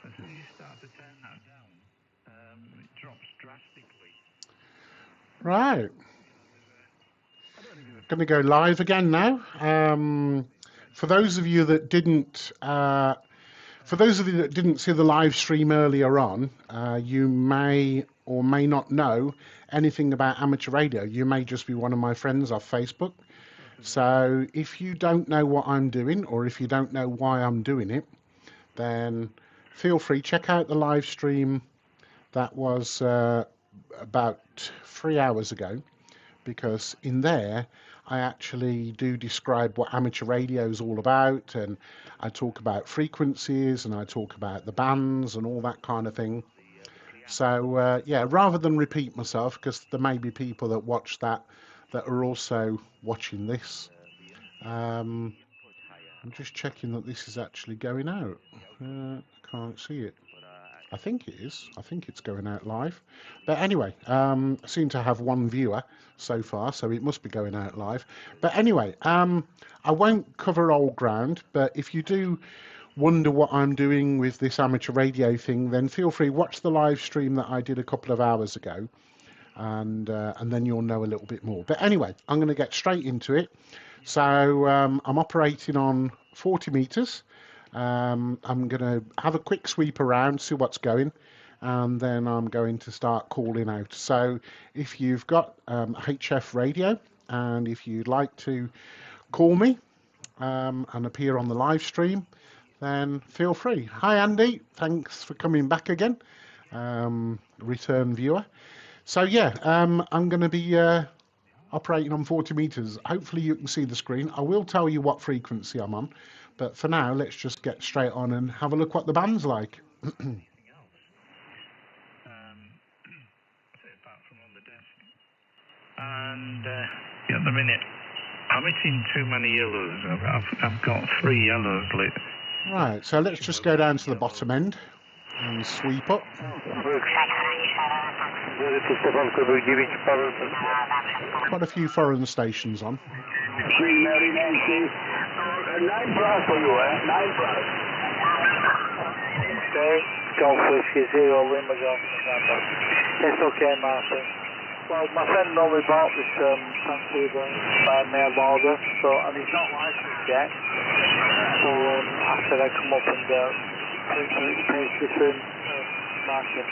As soon as you start to turn that down, it drops drastically. Right. Going to go live again now. For those of you that didn't, see the live stream earlier on, you may or may not know anything about amateur radio. You may just be one of my friends off Facebook. So if you don't know what I'm doing, or if you don't know why I'm doing it, then feel free, check out the live stream that was about 3 hours ago, because in there I actually do describe what amateur radio is all about, and I talk about frequencies and I talk about the bands and all that kind of thing. So yeah, rather than repeat myself, because there may be people that watch that are also watching this, I'm just checking that this is actually going out. Can't see it. I think it is. I think it's going out live. But anyway, I seem to have one viewer so far, so it must be going out live. But anyway, I won't cover old ground, but if you do wonder what I'm doing with this amateur radio thing, then feel free, watch the live stream that I did a couple of hours ago, and then you'll know a little bit more. But anyway, I'm going to get straight into it. So I'm operating on 40 meters. I'm going to have a quick sweep around, see what's going, and then I'm going to start calling out. So if you've got HF radio, and if you'd like to call me and appear on the live stream, then feel free. Hi Andy, thanks for coming back again, return viewer. So yeah, I'm going to be operating on 40 meters. Hopefully you can see the screen. I will tell you what frequency I'm on, but for now let's just get straight on and have a look what the band's like. Apart from on the desk. And at the minute, I'm hitting too many yellows. I've got 3 yellows lit. Right, so let's just go down to the bottom end and sweep up. Quite a few foreign stations on. 9 plus for you, 9 plus. Okay, Golf Whiskey 0, Lima Golf November. It's okay, Martin. Well, my friend normally bought this transceiver by mail order, so, and he's not licensed yet. So I said I'd come up and take this in, Martin.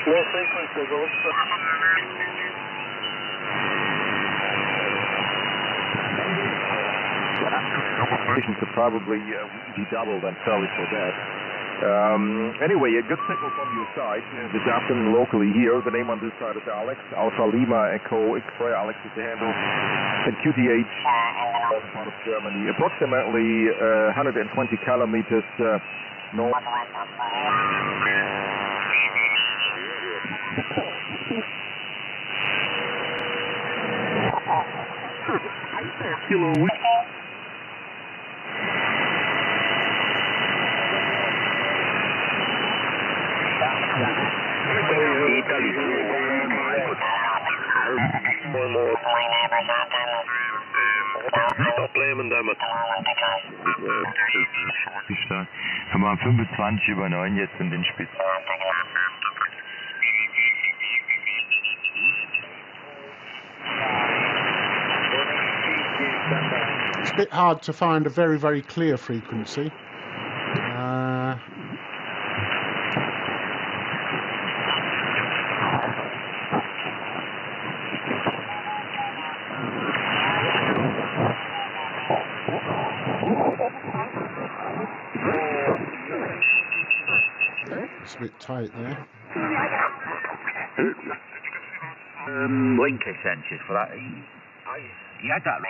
What frequency goes for? Could probably be doubled. I'm sorry for that. Anyway, a good signal from your side this afternoon locally here. The name on this side is Alex. Alpha Lima Echo X-Ray. Alex is the handle. And QTH, part of Germany. Approximately 120 kilometers north. Kilo. Haben wir 25 über 9 jetzt in den Spitzen. It's a bit hard to find a very, very clear frequency. It's a bit tight there. Link extension for that. He had that.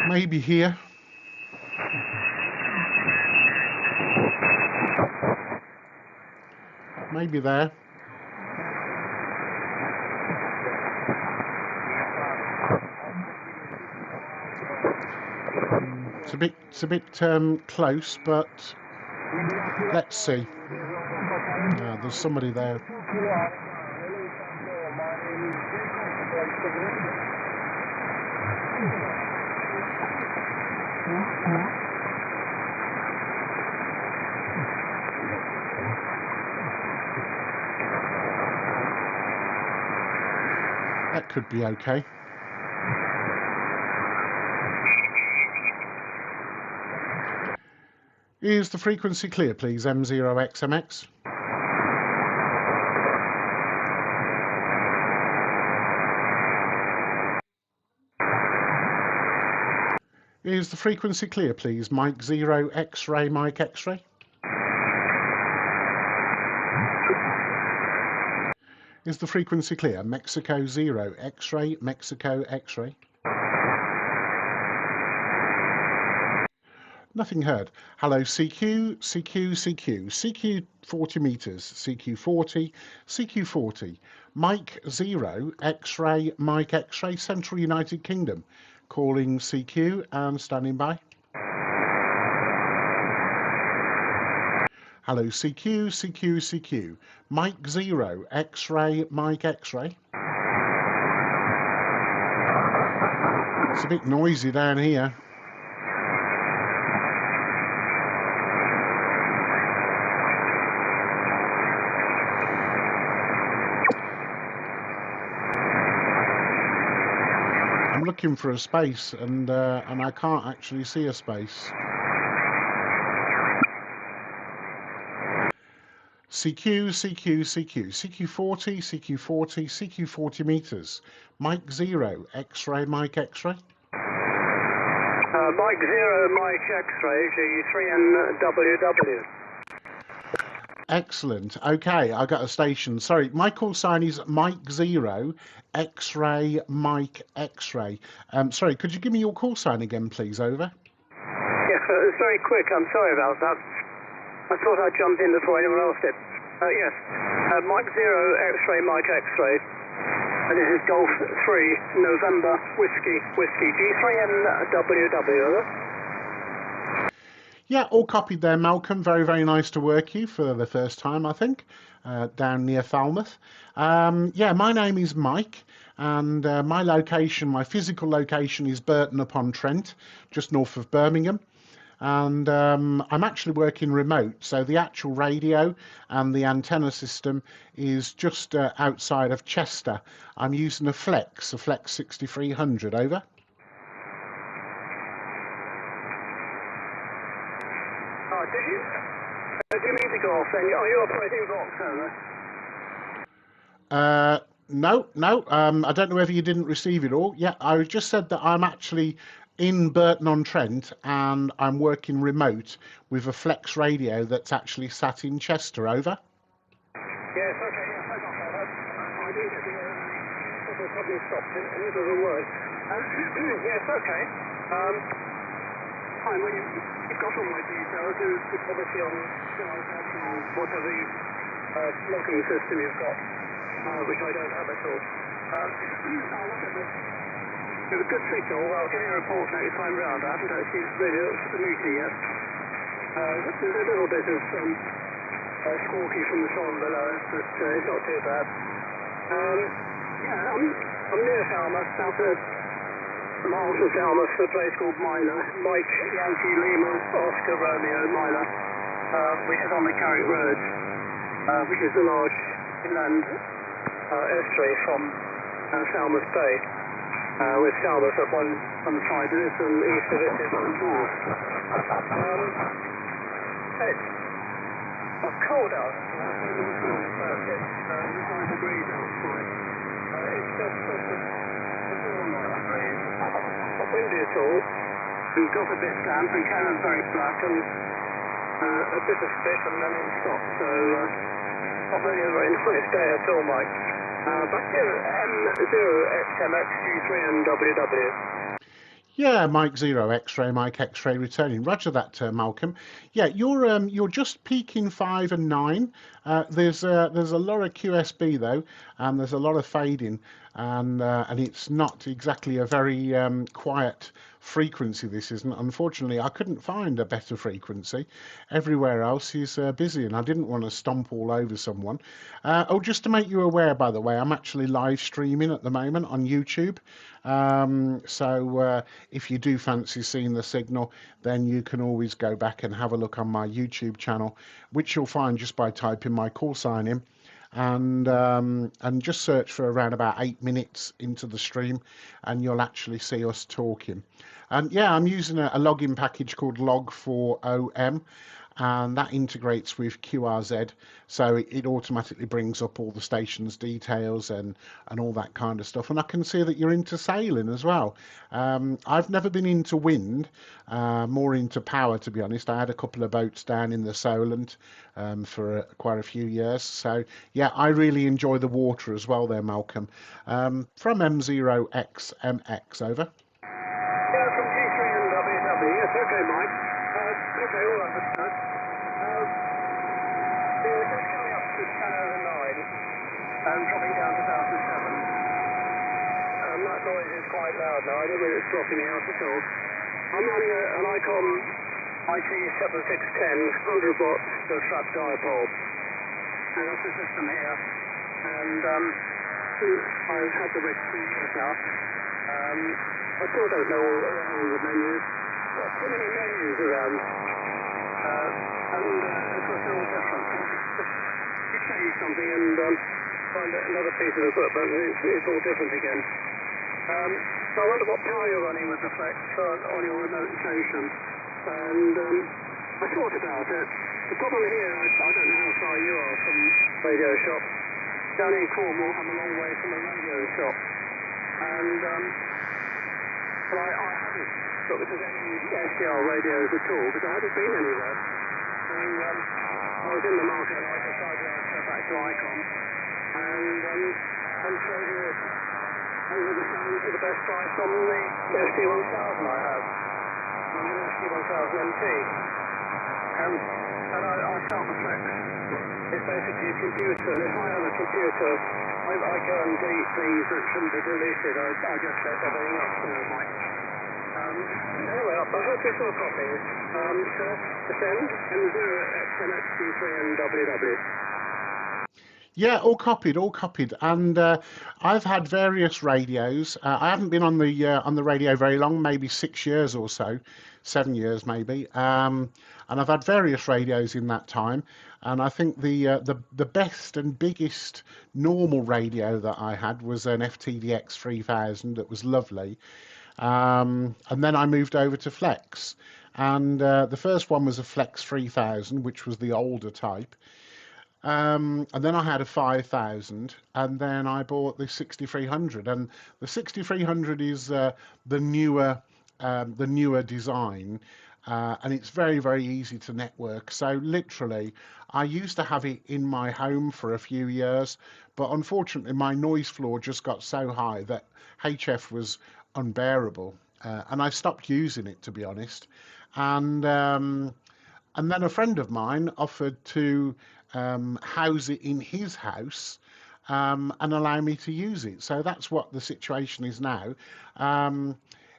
Maybe here. Maybe there. It's a bit close, but let's see. There's somebody there. That could be okay. Is the frequency clear, please? M0XMX. Is the frequency clear, please? Mike 0 X-ray, Mike X-ray. Is the frequency clear? Mexico 0 X-ray, Mexico X-ray. Nothing heard. Hello, CQ, CQ, CQ, CQ 40 meters, CQ 40, CQ 40. Mike 0 X-ray, Mike X-ray, Central United Kingdom. Calling CQ and standing by. Hello, CQ, CQ, CQ. Mike 0 X-ray, Mike X-ray. It's a bit noisy down here. I'm looking for a space, and I can't actually see a space. CQ, CQ, CQ, CQ 40, CQ 40, CQ 40 meters. Mike 0 X-ray, Mike X-ray. Mike 0 Mike X-ray, G3NWW. Excellent. Okay, I got a station. Sorry, my call sign is Mike 0 X-ray, Mike X-ray. Sorry, could you give me your call sign again, please? Over. Yes, it was very quick. I'm sorry about that. I thought I'd jump in before anyone else did. Yes, Mike 0 X-ray, Mike X-ray. This is Golf 3 November Whiskey G3NWW. Over. Yeah, all copied there, Malcolm. Very, very nice to work you for the first time, I think, down near Falmouth. Yeah, my name is Mike, and my location, my physical location is Burton-upon-Trent, just north of Birmingham. And I'm actually working remote, so the actual radio and the antenna system is just outside of Chester. I'm using a Flex 6300, over. Did you mean to go off then? Are you operating Vox, No. I don't know whether you didn't receive it all. Yeah, I just said that I'm actually in Burton-on-Trent and I'm working remote with a Flex radio that's actually sat in Chester, over. Yes, okay, yes, I got that. I didn't get the probably stopped in the middle of the word. Yes, okay. Fine, well, you've got all my details. It's obviously on whatever logging system you've got, which I don't have at all. I'll look at this. It's a good signal. I'll give you a report next time round. I haven't actually really looked at the meter yet. There's a little bit of squawky from the song below, but it's not too bad. Yeah, I'm near Falmouth, south of miles from Falmouth, a place called Minor. Mike Yankee Lima Oscar Romeo Minor, which is on the Carrick Road, which is a large inland estuary from Falmouth Bay, with Falmouth at one side of it and east of it is north. It's cold out. It's 5 degrees outside. It's just not windy at all. We've got a bit damp and Cannon's very black and a bit of spit and then it stopped. So Not really a very nice day at all, Mike. Back to M0XMXG3NWW. Yeah, Mike Zero X-ray, Mike X-ray returning. Roger that, Malcolm. Yeah, you're just peaking 5 and 9. There's a lot of QSB though, and there's a lot of fading, and it's not exactly a very quiet frequency. This isn't. Unfortunately, I couldn't find a better frequency. Everywhere else is busy, and I didn't want to stomp all over someone. Oh, just to make you aware, by the way, I'm actually live streaming at the moment on YouTube. So if you do fancy seeing the signal, then you can always go back and have a look on my YouTube channel, which you'll find just by typing my call sign in, and just search for around about 8 minutes into the stream, and you'll actually see us talking. And yeah, I'm using a login package called Log4OM, and that integrates with QRZ, so it automatically brings up all the station's details and all that kind of stuff. And I can see that you're into sailing as well. I've never been into wind, more into power, to be honest. I had a couple of boats down in the Solent for quite a few years. So yeah, I really enjoy the water as well there, Malcolm. From M0XMX, over. Yeah, from G3NWW. Yes, okay, Mike. Okay, all understood. We're just coming up to 10 over 9 and dropping down to 1007. That noise is quite loud now. I don't think it's dropping me out at all. I'm running an Icon IT7610, 100 watts trap dipole. And that's the system here. And I've had the rig for years now. I still don't know all the menus. Got too many menus around. And of course they're all different. You change something and find another piece of equipment and it's all different again. So I wonder what power you're running with the Flex on your remote station. And I thought about it. The problem here, I don't know how far you are from Radio Shop. Down in Cornwall, I'm a long way from the Radio Shop. And but I haven't got any SDR radios at all because I hadn't been anywhere. So I was in the market and I decided I'd go back to Icon and trade it over the phone for the best price on the SD1000 I have. On the SD1000 MT. And I felt the Flex. It's basically a computer, and if I have a computer, I go and delete things that shouldn't be deleted. I just set everything up for Mike. Anyway, I hope you're still copying. Send M0XMXG3NWW. Yeah, all copied, and I've had various radios. I haven't been on the radio very long, maybe 6 years or so, 7 years maybe, and I've had various radios in that time. And I think the best and biggest normal radio that I had was an FTDX 3000 that was lovely, and then I moved over to Flex, and the first one was a Flex 3000, which was the older type. And then I had a 5000, and then I bought the 6300, and the 6300 is the newer design, and it's very, very easy to network. So literally, I used to have it in my home for a few years, but unfortunately, my noise floor just got so high that HF was unbearable, and I stopped using it, to be honest. And then a friend of mine offered to house it in his house and allow me to use it. So that's what the situation is now.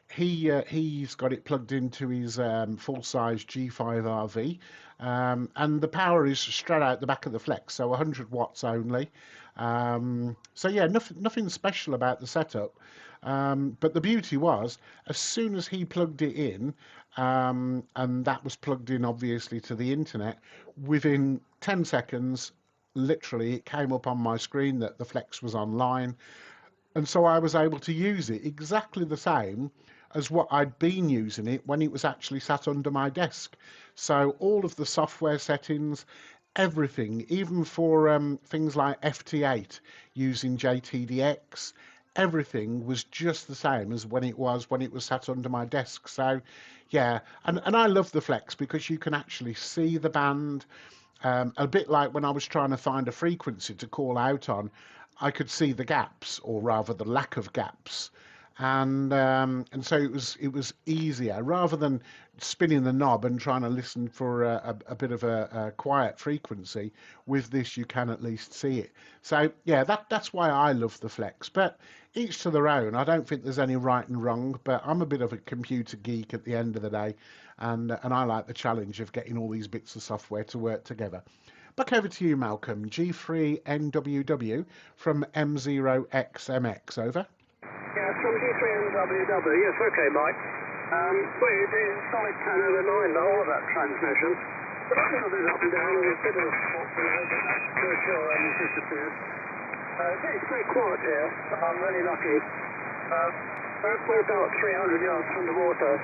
He's got it plugged into his full-size G5 RV, and the power is straight out the back of the Flex, so 100 watts only. So yeah, nothing special about the setup. But the beauty was, as soon as he plugged it in, and that was plugged in obviously to the internet, within 10 seconds, literally, it came up on my screen that the Flex was online. And so I was able to use it exactly the same as what I'd been using it when it was actually sat under my desk. So all of the software settings, everything, even for things like FT8 using JTDX, everything was just the same as when it was sat under my desk. So yeah, and I love the Flex because you can actually see the band. A bit like when I was trying to find a frequency to call out on, I could see the gaps, or rather the lack of gaps, and so it was easier rather than spinning the knob and trying to listen for a bit of a quiet frequency. With this, you can at least see it. So yeah, that's why I love the Flex. But each to their own. I don't think there's any right and wrong. But I'm a bit of a computer geek at the end of the day, and I like the challenge of getting all these bits of software to work together. Back over to you, Malcolm. G3NWW from M0XMX, over. Yeah, from G3NWW. Yes, okay, Mike. Well, you did solid 10 over 9, the whole of that transmission. A little bit up and down, and a bit of spot below, but that's for sure, disappeared. It's very quiet here. I'm really lucky. We're about 300 yards from the water,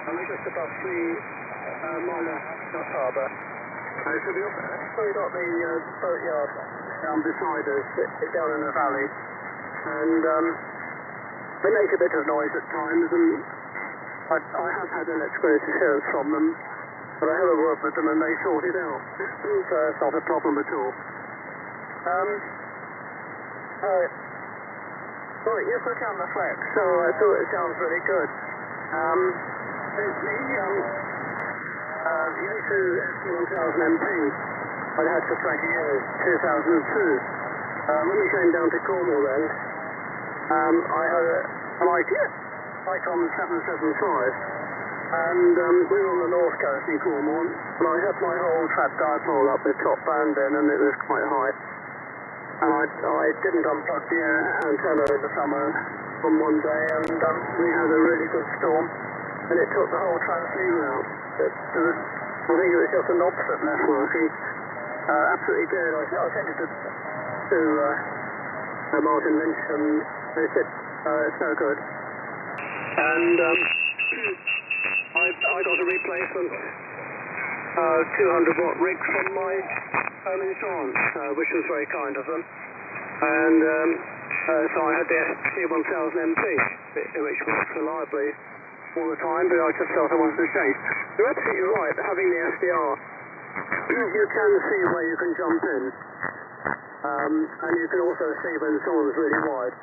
and we're just above 3 Minor Yacht Harbour. So we've got the boatyard down beside us, down in the valley, and they make a bit of noise at times, and I have had electrical interference from them, but I have a word with them and they sort it out. So it's not a problem at all. Right, yes, I can the Flex, so I thought it sounds really good. The A2 ST1000MP I'd had for 20 years, 2002. When we came down to Cornwall then, I had an Icon 775, and we were on the north coast in Cornwall, and I had my whole trap dipole up the top band in, and it was quite high. And I didn't unplug the antenna in the summer from one day, and we had a really good storm, and it took the whole transceiver out. I think it was just a knob that left working. Absolutely dead. I sent it to Martin Lynch, and they said it's no good. And I got a replacement 200-watt rig from my home insurance, which was very kind of them. And so I had the ST1000MP, which works reliably all the time, but I just felt I wanted to change. You're absolutely right, having the SDR, you can see where you can jump in, and you can also see when someone's really wide.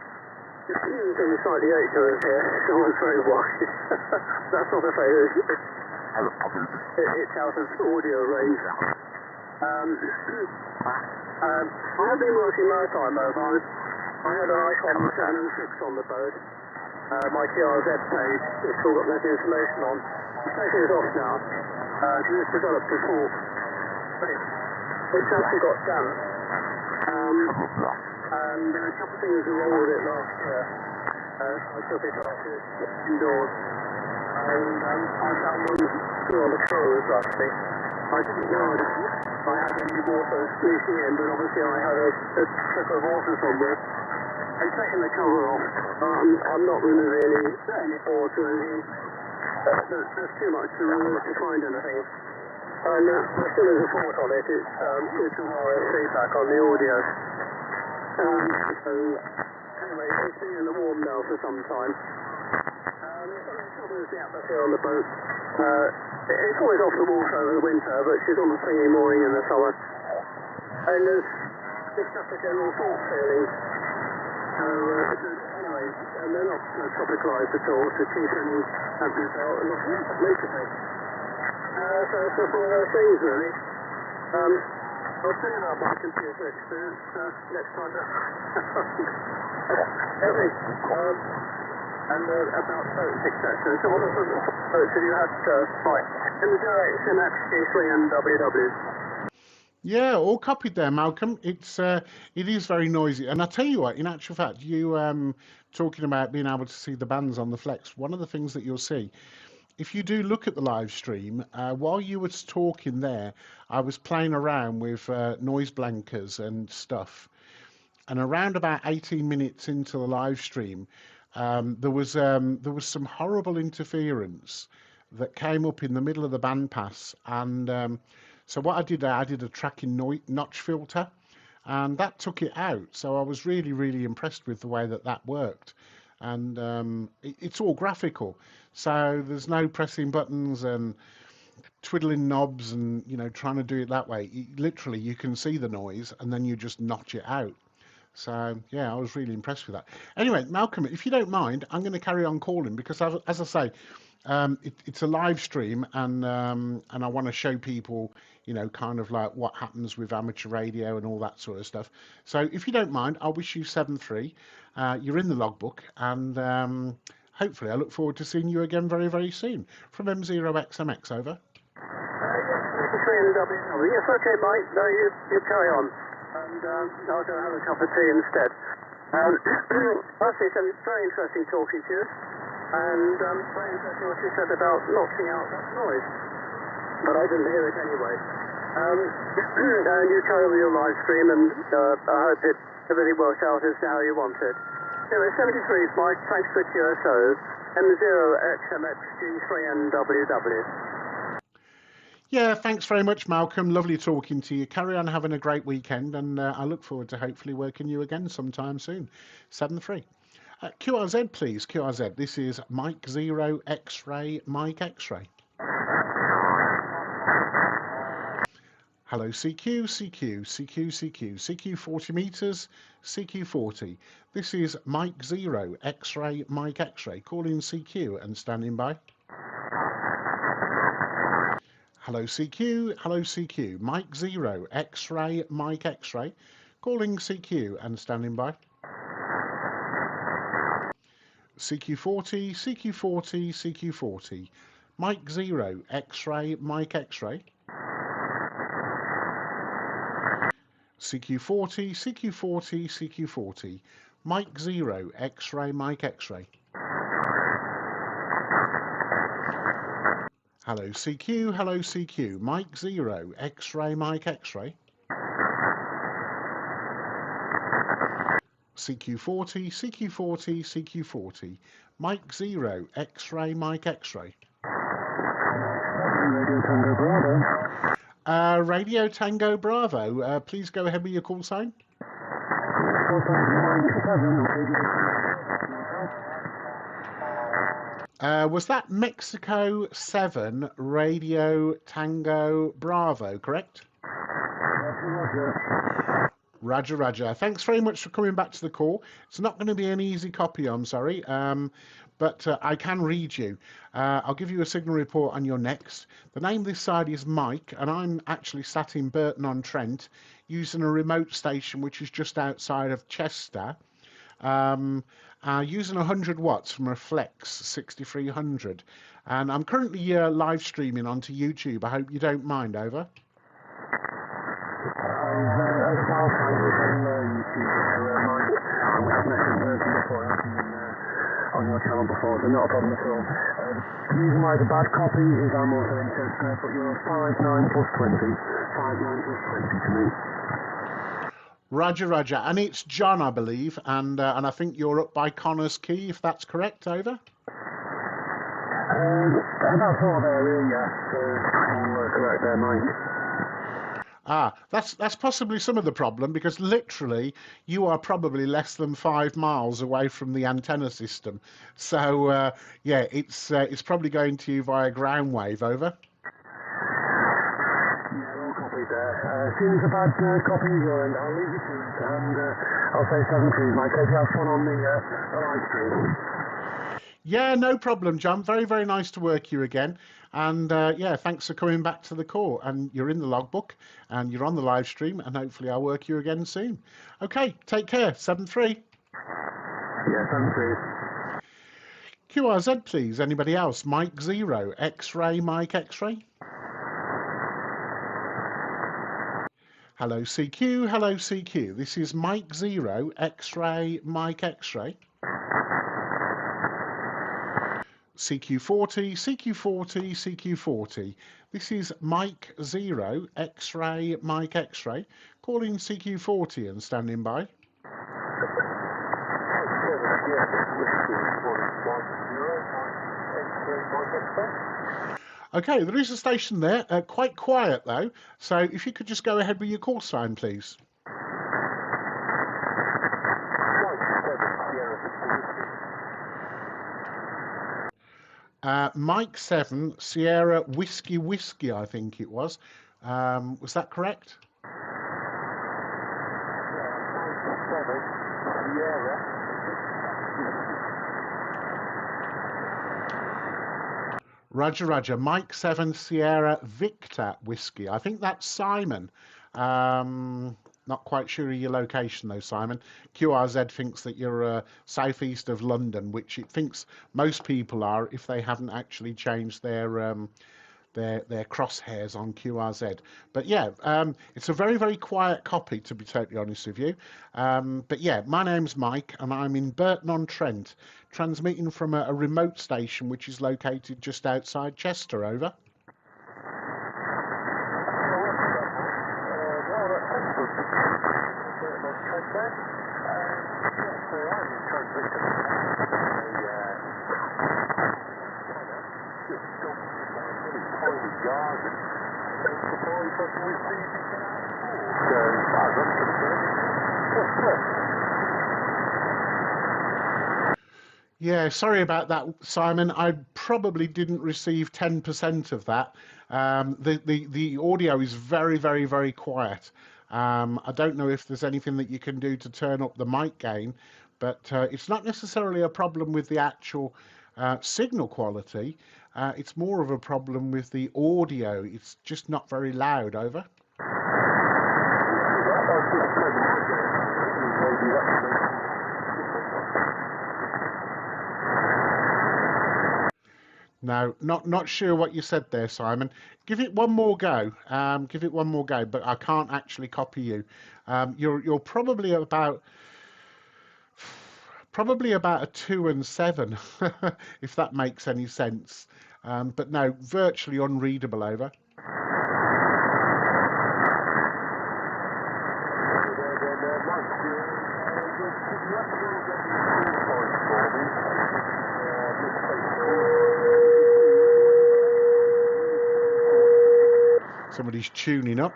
There's slightly 8 to us here, someone's very wide. That's not a failure, it's out of audio range. I have been working maritime mobiles. I had an Icon 706 on the boat. My TRZ page, it's all got that information on. I'm taking it off now, because it's developed a fault. But it's actually got damp. And a couple of things were wrong with it last year. I took it off indoors. And I found one screw on the floor was rusty. I didn't know I had any water leaking in, but obviously I had a trickle of water somewhere. And taking the cover off, I'm not removing any boards or anything. There's too much to remove to find anything. And as soon as a fault on it, it's an RF feedback on the audio. So anyway, it's been in the warm now for some time. The trouble is the atmosphere on the boat. It's always off the water over the winter, but she's on the swinging mooring in the summer. And there's just a general fault feeling. So anyway, and they're not tropicalised at all to keep any abuse out and not make a thing. So it's just one of those things really. I'll tell you about my computer experience next time. And about boats, etc. So what sort of boats have you had, Mike? In the 08 G3 and WW? Yeah, all copied there, Malcolm. It is very noisy, and I tell you what. In actual fact, you talking about being able to see the bands on the Flex. One of the things that you'll see, if you do look at the live stream, while you were talking there, I was playing around with noise blankers and stuff, and around about 18 minutes into the live stream, there was some horrible interference that came up in the middle of the bandpass, and so what I did a tracking notch filter, and that took it out. So I was really, really impressed with the way that worked. And it's all graphical. So there's no pressing buttons and twiddling knobs and, you know, trying to do it that way. Literally, you can see the noise and then you just notch it out. So, yeah, I was really impressed with that. Anyway, Malcolm, if you don't mind, I'm going to carry on calling because, as I say, it's a live stream, and I want to show people, you know, kind of like what happens with amateur radio and all that sort of stuff. So, if you don't mind, I'll wish you 7-3. You're in the logbook, and hopefully, I look forward to seeing you again very, very soon. From M0XMX, over. Yes, okay, Mike. No, you carry on. And I'll go have a cup of tea instead. Firstly, so it's very interesting talking to you. And very interesting what you said about notching out that noise. But I didn't hear it anyway. And you carry on with your live stream, and I hope everything works out as to how you want it. Anyway, 73 is Mike, thanks for QSO, M0XMXG3NWW. Yeah, thanks very much, Malcolm. Lovely talking to you. Carry on having a great weekend, and I look forward to hopefully working you again sometime soon. 7-3. QRZ, please. QRZ. This is Mike 0 X-ray, Mike X-ray. Hello, CQ, CQ, CQ, CQ, CQ 40 meters, CQ 40. This is Mike 0 X-ray, Mike X-ray. Calling CQ and standing by. Hello CQ, hello CQ, Mike 0, X-ray, Mike X-ray, calling CQ and standing by. CQ40, CQ40, CQ40, Mike 0, X-ray, Mike X-ray. CQ40, CQ40, CQ40, Mike 0, X-ray, Mike X-ray. Hello CQ, hello CQ, Mike 0, X-ray, Mike X-ray. CQ40, CQ40, CQ40, Mike 0, X-ray, Mike X-ray. Radio Tango Bravo, please go ahead with your call sign. Was that Mexico 7 Radio Tango Bravo, correct? Roger, Roger. Thanks very much for coming back to the call. It's not going to be an easy copy, I'm sorry, but I can read you. I'll give you a signal report on your next. The name this side is Mike, and I'm actually sat in Burton-on-Trent using a remote station which is just outside of Chester. Using 100 watts from a Flex 6300, and I'm currently live streaming onto YouTube. I hope you don't mind. Over. On your channel before, so not a problem at all. The reason why it's a bad copy is I'm also in Chester, but you're 59 plus 20. 59 plus 20 to me. Roger, Roger. And it's John, I believe, and I think you're up by Connors Key, if that's correct, over? That's all there, yeah. So, you're correct there, Mike. That's possibly some of the problem, because literally you are probably less than 5 miles away from the antenna system. So, yeah, it's probably going to you via ground wave, over? As soon as a bad copy is earned, I'll leave you to it, and I'll say 7-3, Mike. Hope you have fun on the live stream. Yeah, no problem, John. Very, very nice to work you again. And yeah, thanks for coming back to the call. And you're in the logbook, and you're on the live stream, and hopefully I'll work you again soon. Okay, take care. 7-3. Yeah, 7-3. QRZ, please. Anybody else? Mike 0, X-ray, Mike X-ray. Hello CQ, hello CQ. This is Mike 0, X-ray, Mike X-ray. CQ40, CQ40, CQ40. This is Mike 0, X-ray, Mike X-ray. Calling CQ40 and standing by. Okay, there is a station there, quite quiet though, so if you could just go ahead with your call sign, please. Mike 7, Sierra Whiskey Whiskey, I think it was. Was that correct? Roger, Roger. Mike 7, Sierra Victor Whiskey. I think that's Simon. Not quite sure of your location though, Simon. QRZ thinks that you're southeast of London, which it thinks most people are if they haven't actually changed their crosshairs on QRZ. But yeah, it's a very, very quiet copy, to be totally honest with you. But yeah, my name's Mike, and I'm in Burton-on-Trent, transmitting from a remote station which is located just outside Chester, over. Yeah, sorry about that, Simon. I probably didn't receive 10% of that. The audio is very, very, very quiet. I don't know if there's anything that you can do to turn up the mic gain, but it's not necessarily a problem with the actual signal quality. It's more of a problem with the audio. It's just not very loud, over. No, not sure what you said there, Simon. Give it one more go. Give it one more go, but I can't actually copy you. You're probably about a 2 and 7, if that makes any sense. But no, virtually unreadable, over. Somebody's tuning up.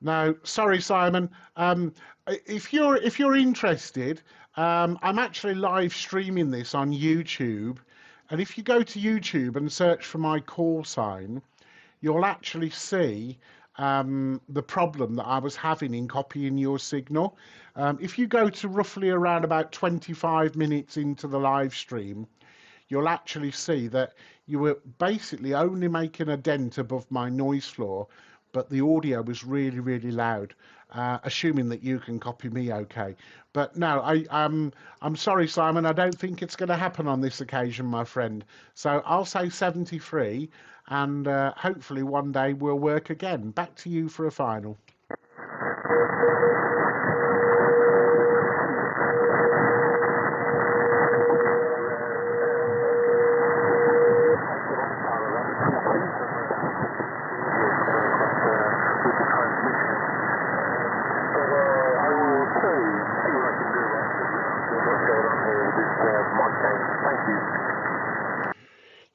No, sorry, Simon. If you're interested, I'm actually live streaming this on YouTube, and if you go to YouTube and search for my call sign, you'll actually see the problem that I was having in copying your signal. If you go to roughly around about 25 minutes into the live stream, you'll actually see that you were basically only making a dent above my noise floor, but the audio was really, really loud, assuming that you can copy me okay. But no, I'm sorry, Simon, I don't think it's going to happen on this occasion, my friend. So I'll say 73, and hopefully one day we'll work again. Back to you for a final.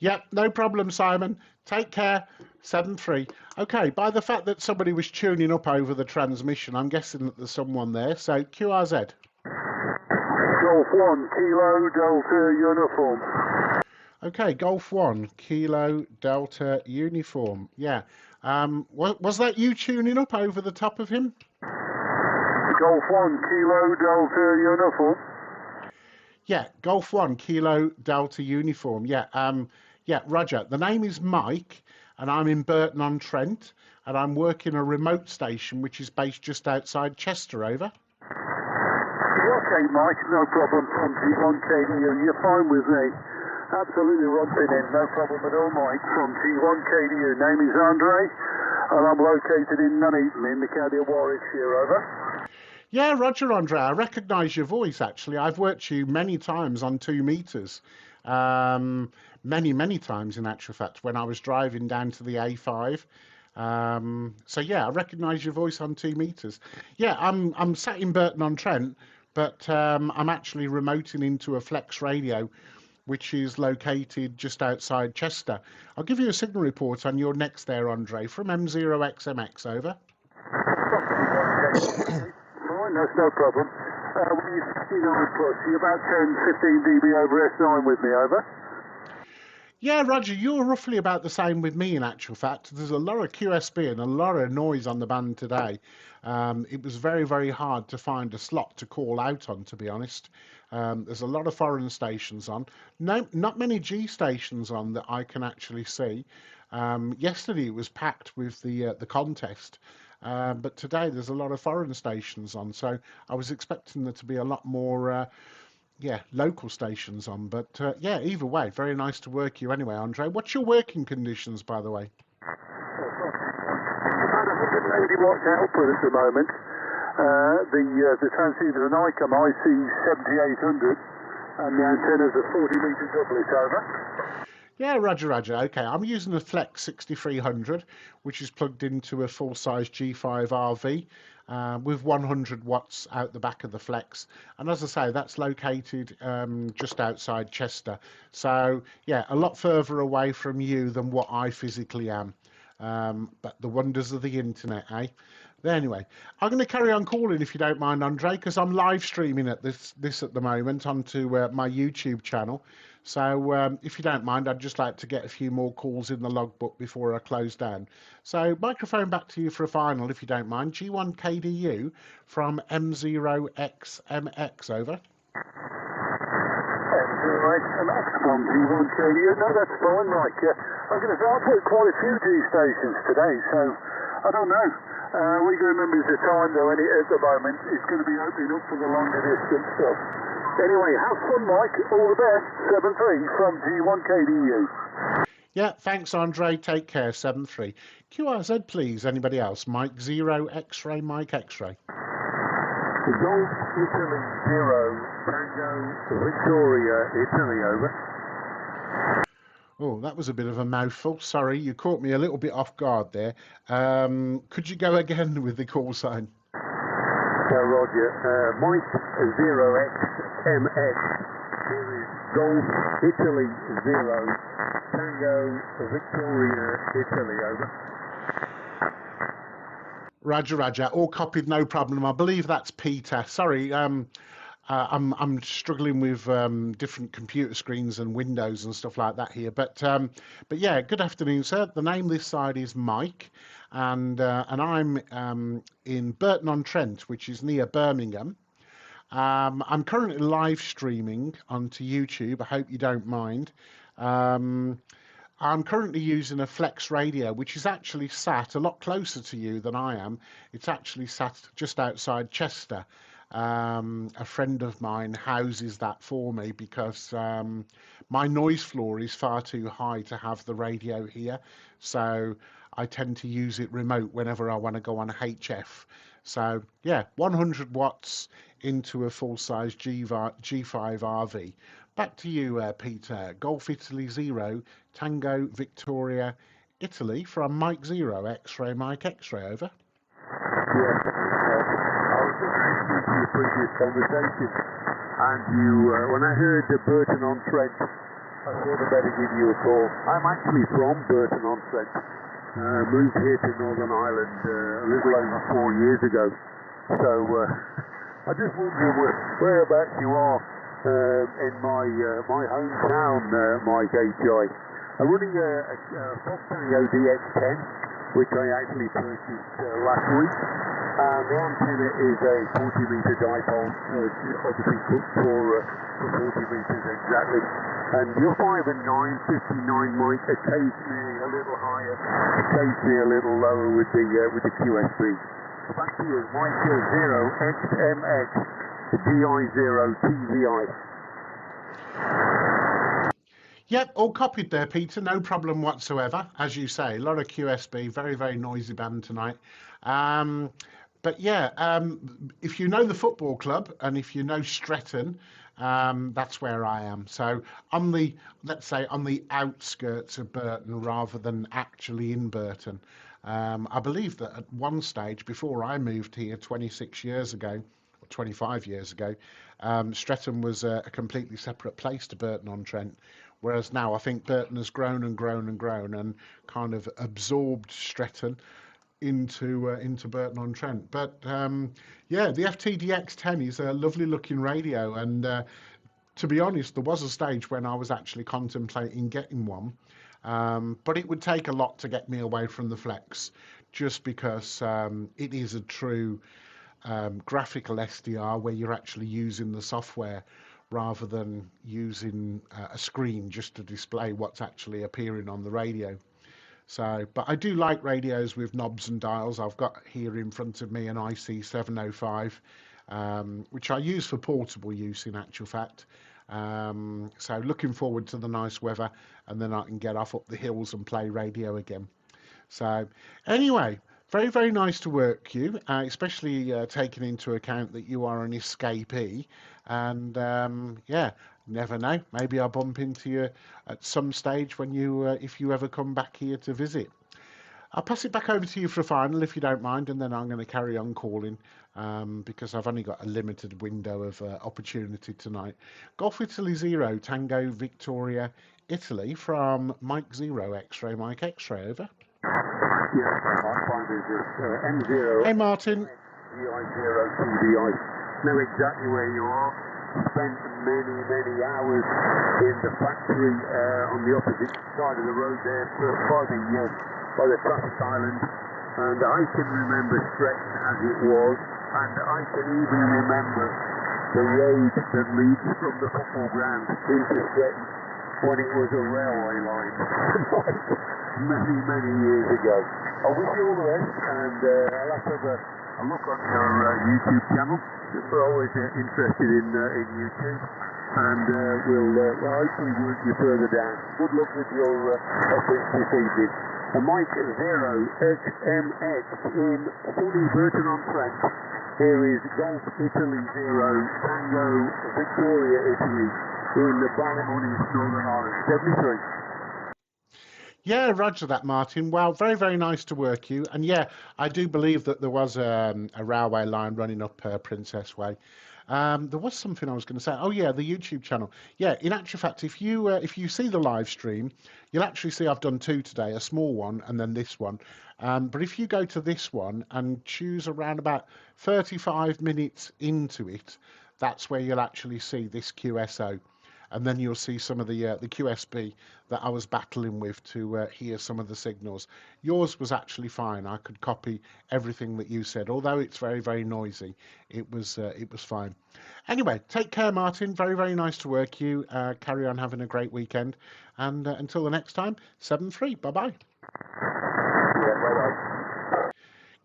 Yep, no problem, Simon. Take care. 7-3. Okay, by the fact that somebody was tuning up over the transmission, I'm guessing that there's someone there. So, QRZ. Golf 1, Kilo Delta Uniform. Okay, Golf 1, Kilo Delta Uniform. Yeah. Was that you tuning up over the top of him? Golf 1, Kilo Delta Uniform. Yeah, Golf 1, Kilo Delta Uniform. Yeah, yeah, Roger. The name is Mike, and I'm in Burton-on-Trent, and I'm working a remote station which is based just outside Chester, over. Okay, Mike, no problem. From T1KDU, you're fine with me. Absolutely romping in, no problem at all, Mike. From T1KDU, name is Andre, and I'm located in Nuneaton in the county of Warwickshire, over. Yeah, Roger, Andre, I recognise your voice, actually. I've worked you many times on 2 meters. Many times, in actual fact, when I was driving down to the A5. So, yeah, I recognise your voice on 2 meters. Yeah, I'm sat in Burton-on-Trent, but I'm actually remoting into a flex radio, which is located just outside Chester. I'll give you a signal report on your next there, Andre, from M0XMX, over. Fine, that's no problem. When you're 59 plus, you're about 10, 15 dB over S9 with me, over. Yeah, Roger, you're roughly about the same with me in actual fact. There's a lot of QSB and a lot of noise on the band today. It was very, very hard to find a slot to call out on, to be honest. There's a lot of foreign stations on. No, not many G stations on that I can actually see. Yesterday it was packed with the contest, but today there's a lot of foreign stations on. So I was expecting there to be a lot more. Yeah, local stations on. But yeah, either way, very nice to work you anyway, Andre. What's your working conditions, by the way? About 180 watts output at the moment. The transceiver is an ICOM IC7800 and the antennas are 40 metre doublet over. Yeah, Roger, Roger. Okay, I'm using a Flex 6300, which is plugged into a full-size G5 RV with 100 watts out the back of the Flex. And as I say, that's located just outside Chester. So, yeah, a lot further away from you than what I physically am. But the wonders of the internet, eh? Anyway, I'm going to carry on calling if you don't mind, Andre, because I'm live streaming at this at the moment onto my YouTube channel. So if you don't mind, I'd just like to get a few more calls in the logbook before I close down. So microphone back to you for a final, if you don't mind. G1KDU from M0XMX, over. M0XMX from G1KDU. No, that's fine, Mike. I'm going to say I've put quite a few G stations today, so I don't know. We can remember the time, though, at the moment. It's going to be opening up for the longer distance stuff. Anyway, have fun, Mike. All the best. 7-3 from G1KDU. Yeah, thanks, Andre. Take care. 7-3. QRZ, please. Anybody else? Mike 0, X-ray, Mike X-ray. Golf, Italy 0, Tango, Victoria, Italy, over. Oh, that was a bit of a mouthful. Sorry, you caught me a little bit off guard there. Could you go again with the call sign? Roger. Mike 0XMX. Golf, Italy 0, Tango, Victoria, Italy, over. Roger, Roger. All copied, no problem. I believe that's Peter. Sorry, I'm struggling with different computer screens and windows and stuff like that here. But yeah, good afternoon, sir. The name this side is Mike, and I'm in Burton-on-Trent, which is near Birmingham. I'm currently live streaming onto YouTube. I hope you don't mind. I'm currently using a Flex radio, which is actually sat a lot closer to you than I am. It's actually sat just outside Chester. A friend of mine houses that for me because my noise floor is far too high to have the radio here. So I tend to use it remote whenever I want to go on HF. So yeah, 100 watts into a full-size G5 RV. Back to you, Peter. Golf Italy 0, Tango Victoria Italy from Mike 0, X-ray Mike X-ray, over. Yeah, I was listening to your previous conversation, and when I heard Burton-on-Trent, I thought I'd better give you a call. I'm actually from Burton-on-Trent. Moved here to Northern Ireland a little over 4 years ago. So I just wondering whereabouts you are in my hometown, Mike HI. I'm running a Foxtango DX10, which I actually purchased last week. The antenna is a 40-metre dipole, obviously put for 40 metres exactly. And you're 5 and 9, 59, Mike, occasionally a little higher, occasionally a little lower with the QSB. Back to you, Mike 0XMX, DI0TVI. Yep, all copied there, Peter. No problem whatsoever. As you say, a lot of QSB, very, very noisy band tonight. But yeah, if you know the football club and if you know Stretton, that's where I am. So let's say on the outskirts of Burton rather than actually in Burton. I believe that at one stage before I moved here 26 years ago, or 25 years ago, Stretton was a completely separate place to Burton-on-Trent. Whereas now I think Burton has grown and grown and grown and kind of absorbed Stretton into Burton-on-Trent. But yeah, the FTDX10 is a lovely looking radio, and to be honest, there was a stage when I was actually contemplating getting one, but it would take a lot to get me away from the Flex, just because it is a true graphical SDR where you're actually using the software rather than using a screen just to display what's actually appearing on the radio. So, but I do like radios with knobs and dials. I've got here in front of me an IC705, which I use for portable use in actual fact. So looking forward to the nice weather, and then I can get off up the hills and play radio again. So anyway, very, very nice to work you, especially taking into account that you are an escapee. And yeah, never know. Maybe I'll bump into you at some stage when you, if you ever come back here to visit. I'll pass it back over to you for a final, if you don't mind, and then I'm going to carry on calling because I've only got a limited window of opportunity tonight. Golf Italy 0, Tango Victoria, Italy, from Mike 0, X-Ray, Mike X-Ray, over. Yes, my point is M0. Hey, Martin. DI0 TDI. Know exactly where you are. Spent many, many hours in the factory on the opposite side of the road there by the traffic island. And I can remember Stretton as it was, and I can even remember the road that leads from the football ground into Stretton when it was a railway line. Many, many years ago. I wish you all the best, and I'll have to have a look on your YouTube channel. We're always interested in YouTube, and we'll hopefully work you further down. Good luck with your efforts this evening. Mike 0 XMX in sunny Burton-on-Trent. Here is Golf Italy 0 Tango Victoria Italy in the Ballymoney, Northern Ireland. 73. Yeah, roger that, Martin. Well, very, very nice to work you. And yeah, I do believe that there was a railway line running up Princess Way. There was something I was going to say. Oh yeah, the YouTube channel. Yeah, in actual fact, if you see the live stream, you'll actually see I've done two today, a small one and then this one. But if you go to this one and choose around about 35 minutes into it, that's where you'll actually see this QSO. And then you'll see some of the QSB that I was battling with to hear some of the signals. Yours was actually fine. I could copy everything that you said, although it's very, very noisy. It was fine. Anyway, take care, Martin. Very, very nice to work you. Carry on having a great weekend. And until the next time, 7-3. Bye-bye.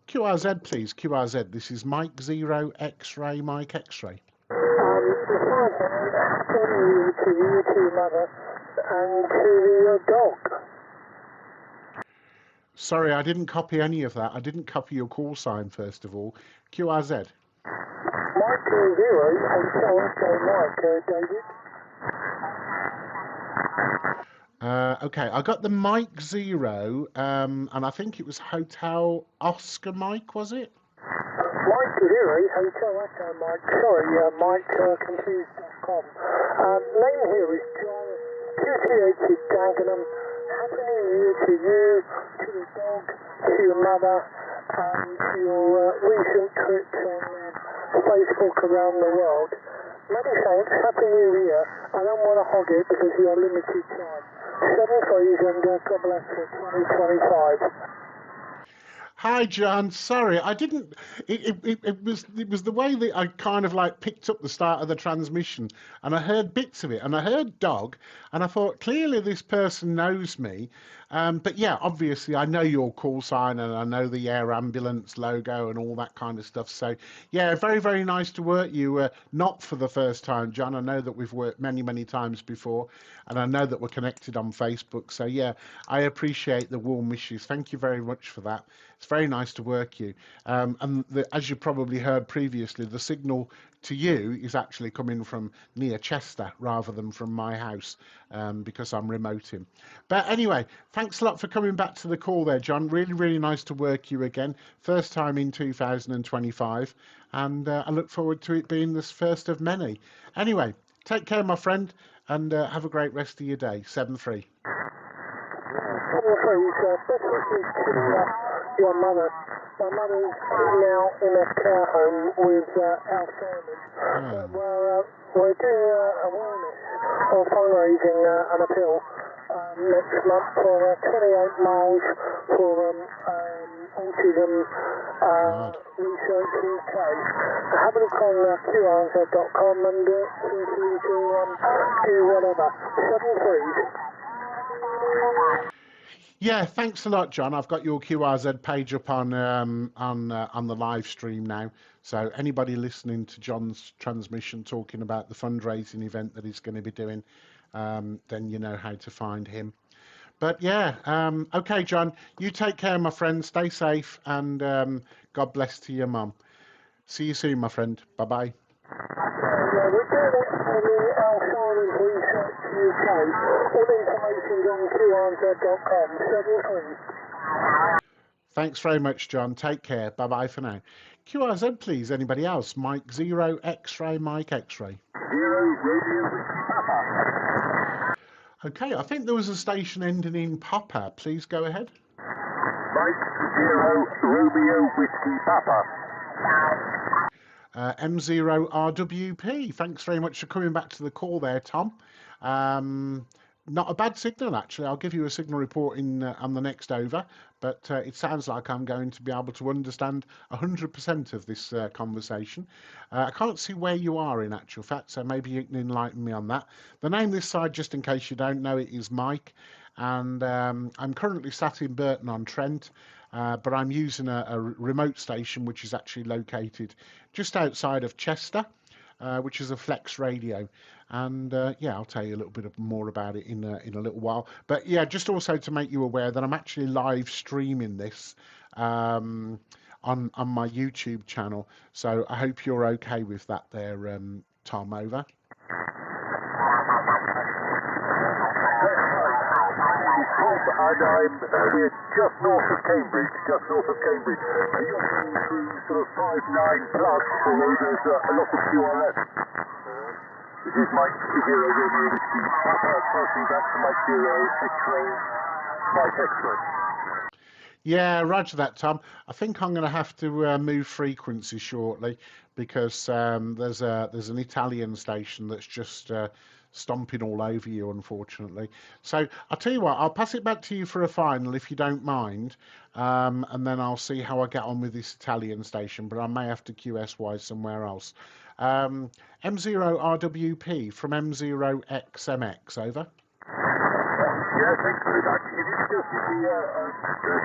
QRZ, please. QRZ. This is Mike 0 X-Ray, Mike X-Ray. To you, to your mother, and to your dog. Sorry, I didn't copy any of that. I didn't copy your call sign, first of all. QRZ. Mike 0, Hotel Mike, David. Okay, I got the Mike 0, and I think it was Hotel Oscar Mike, was it? Mike 0, Hotel Echo Mike. Sorry, Mike, confused.com. Name here is John, QTH is Dagenham. Happy New Year to you, to the dog, to your mother, and to your recent trips on Facebook around the world. Many thanks, Happy New Year. I don't want to hog it because you're limited time. 7-3 and God bless you, 2025. Hi, John. Sorry, I didn't. It was the way that I kind of like picked up the start of the transmission, and I heard bits of it, and I heard dog, and I thought clearly this person knows me. But yeah, obviously I know your call sign, and I know the air ambulance logo and all that kind of stuff. So yeah, very, very nice to work you. Not for the first time, John. I know that we've worked many, many times before, and I know that we're connected on Facebook. So yeah, I appreciate the warm wishes. Thank you very much for that. It's very nice to work you. And as you probably heard previously, the signal to you is actually coming from near Chester rather than from my house because I'm remoting. But anyway, thanks a lot for coming back to the call there, John. Really, really nice to work you again. First time in 2025. And I look forward to it being this first of many. Anyway, take care, my friend, and have a great rest of your day. 7-3. 7-3, your mother. My mother's now in a care home with Alzheimer's. Well, We're doing awareness or fundraising an appeal next month for 28 miles for autism research UK. Have a look on QRZ.com and feel free to do whatever. 7 3. Yeah, thanks a lot, John. I've got your QRZ page up on the live stream now. So anybody listening to John's transmission talking about the fundraising event that he's going to be doing, then you know how to find him. But yeah, okay, John, you take care, my friend. Stay safe, and God bless to your mum. See you soon, my friend. Bye-bye. Yeah, we're doing it for the Alzheimer's Research UK. All the information's on QRZ.com. 7 3. Thanks very much, John. Take care. Bye-bye for now. QRZ, please. Anybody else? Mike 0, X-ray, Mike X-ray. 0, Radio Whiskey Papa. Okay, I think there was a station ending in Papa. Please go ahead. Mike 0, Romeo Whiskey Papa. M0RWP. Thanks very much for coming back to the call there, Tom. Not a bad signal, actually. I'll give you a signal report on the next over, but it sounds like I'm going to be able to understand 100% of this conversation. I can't see where you are in actual fact, so maybe you can enlighten me on that. The name this side, just in case you don't know it, is Mike, and I'm currently sat in Burton-on-Trent, but I'm using a remote station which is actually located just outside of Chester, which is a flex radio. And yeah, I'll tell you a little bit more about it in a little while. But yeah, just also to make you aware that I'm actually live streaming this on my YouTube channel. So I hope you're okay with that there, Tom. Over. And we're just north of Cambridge, and you're coming through sort of 5-9 plus, although there's a lot of QRS. This is Mike 0, Radio Whiskey Papa, passing back to Mike 0, X-ray, Mike X-ray. Yeah, roger that, Tom. I think I'm going to have to move frequency shortly because there's an Italian station that's just stomping all over you, unfortunately. So I'll tell you what, I'll pass it back to you for a final if you don't mind, and then I'll see how I get on with this Italian station, but I may have to QSY somewhere else. M0RWP from M0XMX, over. Yeah, thanks very much. It is just the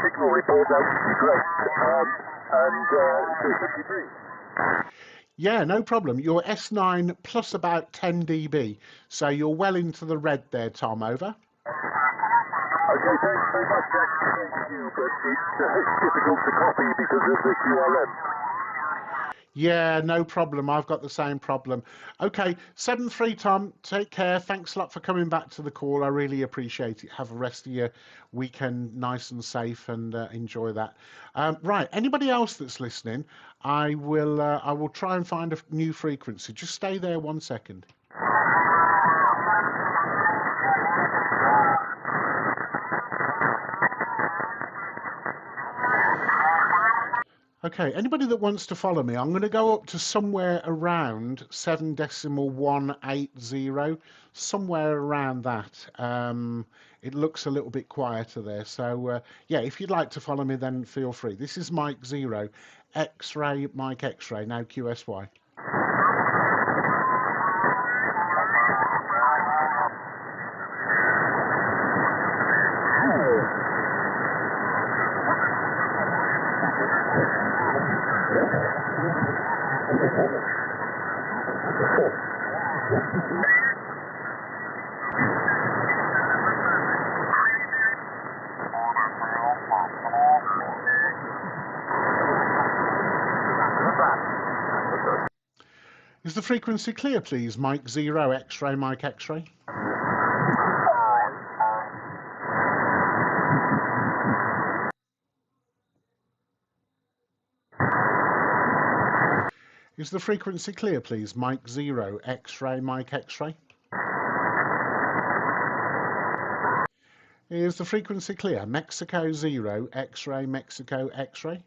signal report, that would be great. And so 73. Yeah, no problem. You're S9 plus about 10 dB, so you're well into the red there, Tom. Over. Okay, thanks very much, Jack. Thank you, but it's difficult to copy because of the QRM. Yeah, no problem. I've got the same problem. Okay, 7-3, Tom. Take care. Thanks a lot for coming back to the call. I really appreciate it. Have a rest of your weekend nice and safe, and enjoy that. Right, anybody else that's listening, I will try and find a new frequency. Just stay there 1 second. Okay, anybody that wants to follow me, I'm going to go up to somewhere around 7.180, somewhere around that. It looks a little bit quieter there. So, yeah, if you'd like to follow me, then feel free. This is Mike 0, X-ray, Mike X-ray, now QSY. Is the frequency clear, please? Mike 0, X-ray, Mike X-ray. Is the frequency clear, please? Mike 0, X-ray, Mike X-ray. Is the frequency clear? Mexico 0, X-ray, Mexico, X-ray.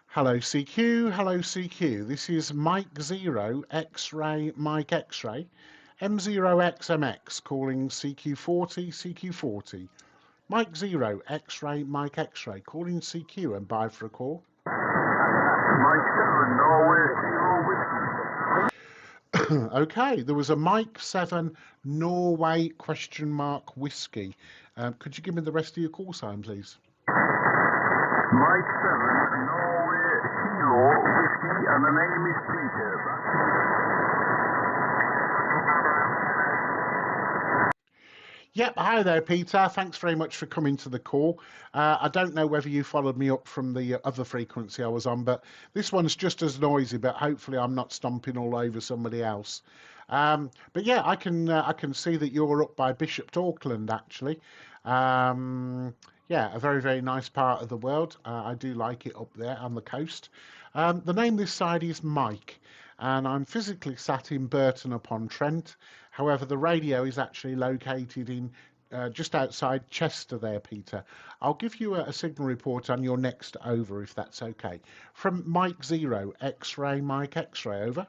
Hello CQ, hello CQ. This is Mike 0, X-ray, Mike X-ray, M0XMX calling CQ40, CQ40. Mike 0, X-ray, Mike X-ray calling CQ and bye for a call. Mike 7, Norway, Kilo Whiskey. Okay, there was a Mike 7 Norway question mark whiskey. Could you give me the rest of your call sign, please? Mike 7, Norway, Kilo Whiskey, and the name is Peter. Yep, hi there, Peter. Thanks very much for coming to the call. I don't know whether you followed me up from the other frequency I was on, but this one's just as noisy, but hopefully I'm not stomping all over somebody else. But yeah, I can see that you're up by Bishop Auckland, actually. Yeah, a very, very nice part of the world. I do like it up there on the coast. The name this side is Mike, and I'm physically sat in Burton-upon-Trent. However, the radio is actually located in just outside Chester there, Peter. I'll give you a signal report on your next over, if that's okay. From Mike 0, X-ray, Mike X-ray, over.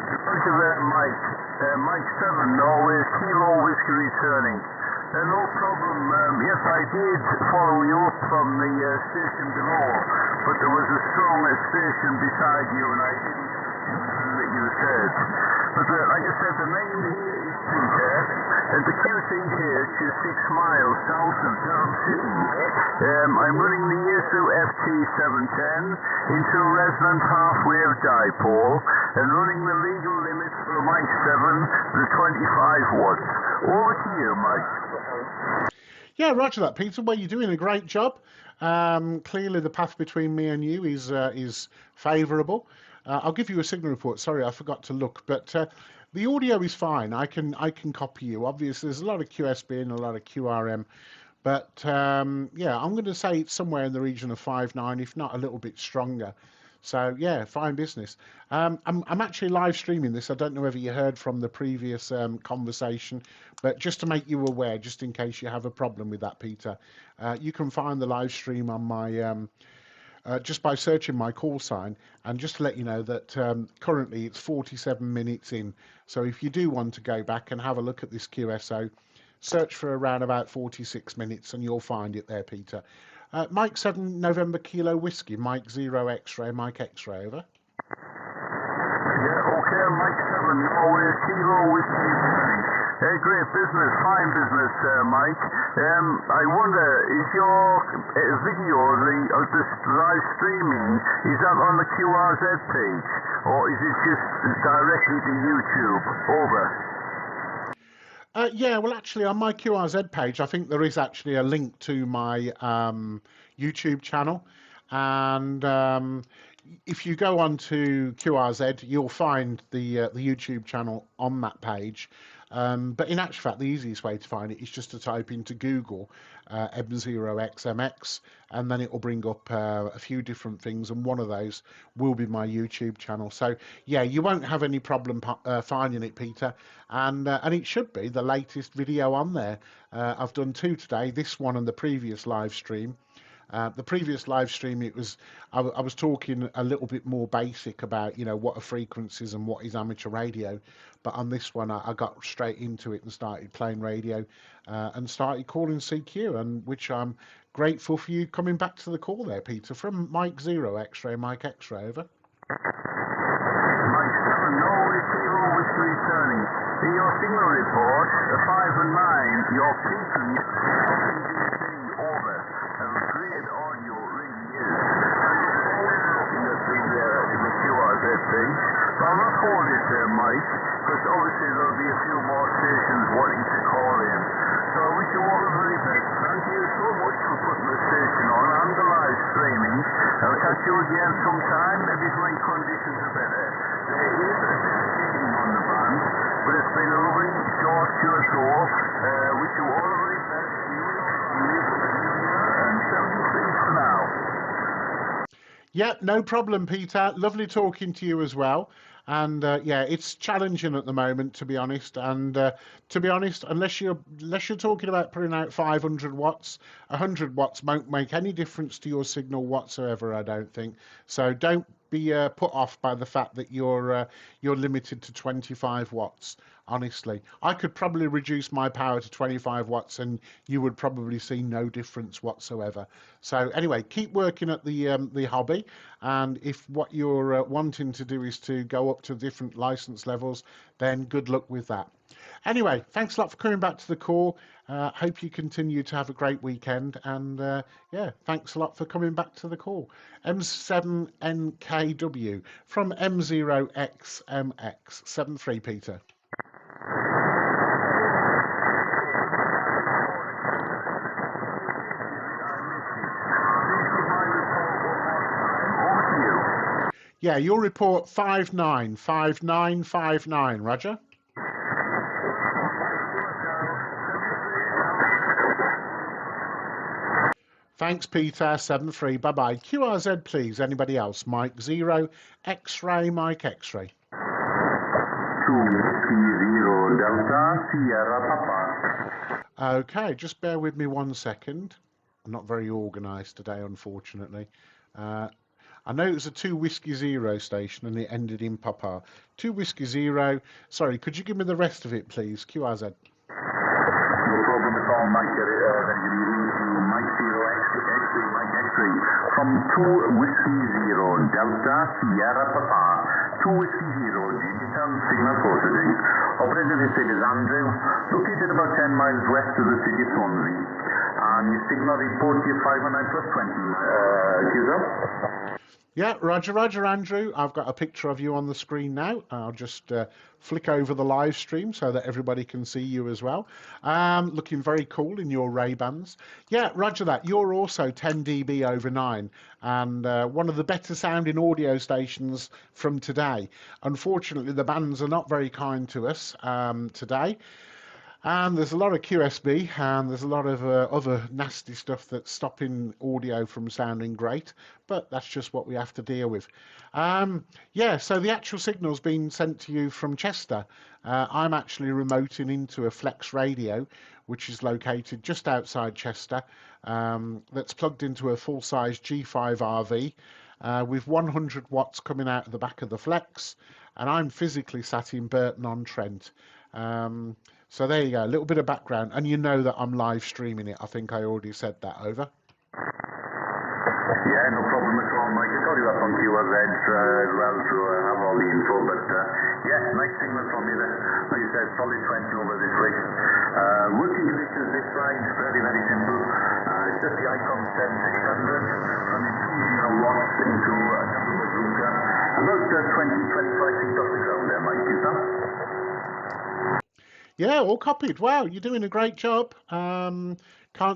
Roger there, Mike. Mike 7, Norway, Kilo Whiskey returning. No problem. Yes, I did follow you up from the station below, but there was a strong station beside you, and I didn't listen that you said. But like I said, the name here is Peter, and the QCH is 6 miles south of Durham City. I'm running the ESU FT710 into a resonant half-wave dipole, and running the legal limits for Mike 7, the 25 watts. Over to you, Mike. Yeah, roger that, Peter. Well, you're doing a great job. Clearly, the path between me and you is favourable. I'll give you a signal report. Sorry, I forgot to look, but the audio is fine. I can copy you. Obviously, there's a lot of QSB and a lot of QRM, but yeah, I'm going to say it's somewhere in the region of 5.9, if not a little bit stronger. So yeah, fine business. I'm actually live streaming this. I don't know whether you heard from the previous conversation, but just to make you aware, just in case you have a problem with that, Peter, you can find the live stream on my just by searching my call sign. And just to let you know that currently it's 47 minutes in. So if you do want to go back and have a look at this QSO, search for around about 46 minutes and you'll find it there, Peter. Mike 7 November Kilo Whiskey, Mike 0 X-ray, Mike X-ray, over. Yeah, okay, Mike 7, Norway, Kilo Whiskey. Great business, fine business, Mike. I wonder, is your video, this live streaming, is that on the QRZ page, or is it just directly to YouTube? Over. Yeah, well, actually, on my QRZ page, I think there is actually a link to my YouTube channel. And if you go on to QRZ, you'll find the YouTube channel on that page. But in actual fact, the easiest way to find it is just to type into Google M0XMX, and then it will bring up a few different things, and one of those will be my YouTube channel. So yeah, you won't have any problem finding it, Peter, and it should be the latest video on there. I've done 2 today, this one and the previous live stream. The previous live stream, I was talking a little bit more basic about, you know, what are frequencies and what is amateur radio. But on this one, I got straight into it and started playing radio and started calling CQ, and which I'm grateful for you coming back to the call there, Peter, from Mike 0 X-ray, Mike X-ray, over. Mike 7, Norway, Kilo Whiskey returning. In your signal report, 5 and 9, you're peaking over. Great audio, really is. Looking at the QRZ page. But I'll not hold it there, Mike, because obviously there'll be a few more stations wanting to call in. So I wish you all the very best. Thank you so much for putting the station on and the live streaming. I'll catch you again sometime, maybe when conditions are better. There is a bit of digging on the band, but it's been a lovely short QSO. Wish you all the very best. And 73 for now. Yeah, no problem, Peter. Lovely talking to you as well. And yeah, it's challenging at the moment, to be honest. And to be honest, unless you're talking about putting out 500 watts, 100 watts won't make any difference to your signal whatsoever, I don't think. So don't be put off by the fact that you're limited to 25 watts. Honestly, I could probably reduce my power to 25 watts, and you would probably see no difference whatsoever. So anyway, keep working at the hobby, and if what you're wanting to do is to go up to different license levels, then good luck with that. Anyway, thanks a lot for coming back to the call. Hope you continue to have a great weekend, and yeah, thanks a lot for coming back to the call. M7NKW from M0XMX 73, Peter. Yeah, your report 595959, Roger. Thanks, Peter. 73. Bye-bye. QRZ, please. Anybody else? Mike 0, X-ray, Mike X-ray. 2 Whiskey 0 Delta Sierra Papa. Okay, just bear with me 1 second. I'm not very organised today, unfortunately. I know it was a 2 Whiskey 0 station and it ended in Papa. 2 Whiskey 0. Sorry, could you give me the rest of it, please? QRZ. No problem at all, Mike. Very good evening to Mike 0 X-ray, Mike X-ray. From 2 Whiskey 0 Delta Sierra Papa. 2 Whiskey 0 digital signal processing. Operator, this is Andrew, located about 10 miles west of the city of Swansea. And your signal report here 509 plus 20. User. Yeah, Roger, Andrew. I've got a picture of you on the screen now. I'll just flick over the live stream so that everybody can see you as well. Looking very cool in your Ray-Bans. Yeah, Roger that. You're also 10 dB over 9 and one of the better sounding audio stations from today. Unfortunately, the bands are not very kind to us today. And there's a lot of QSB and there's a lot of other nasty stuff that's stopping audio from sounding great, but that's just what we have to deal with. Yeah, so the actual signal's been sent to you from Chester. I'm actually remoting into a Flex radio, which is located just outside Chester, that's plugged into a full-size G5 RV with 100 watts coming out of the back of the Flex, and I'm physically sat in Burton-on-Trent. So there you go, a little bit of background, and you know that I'm live streaming it. I think I already said that. Over. Yeah, no problem at all, Mike. I told you up on QRZ as well to have all the info, but yeah, nice signal from you there. Like you said, solid 20 over this way. Working conditions this side, very, very simple. It's just the ICOM 7600, running 20 watts into a double bazooka. About 20, 25 feet off the ground there, Mike. You know? Yeah, all copied. Wow, you're doing a great job. Can't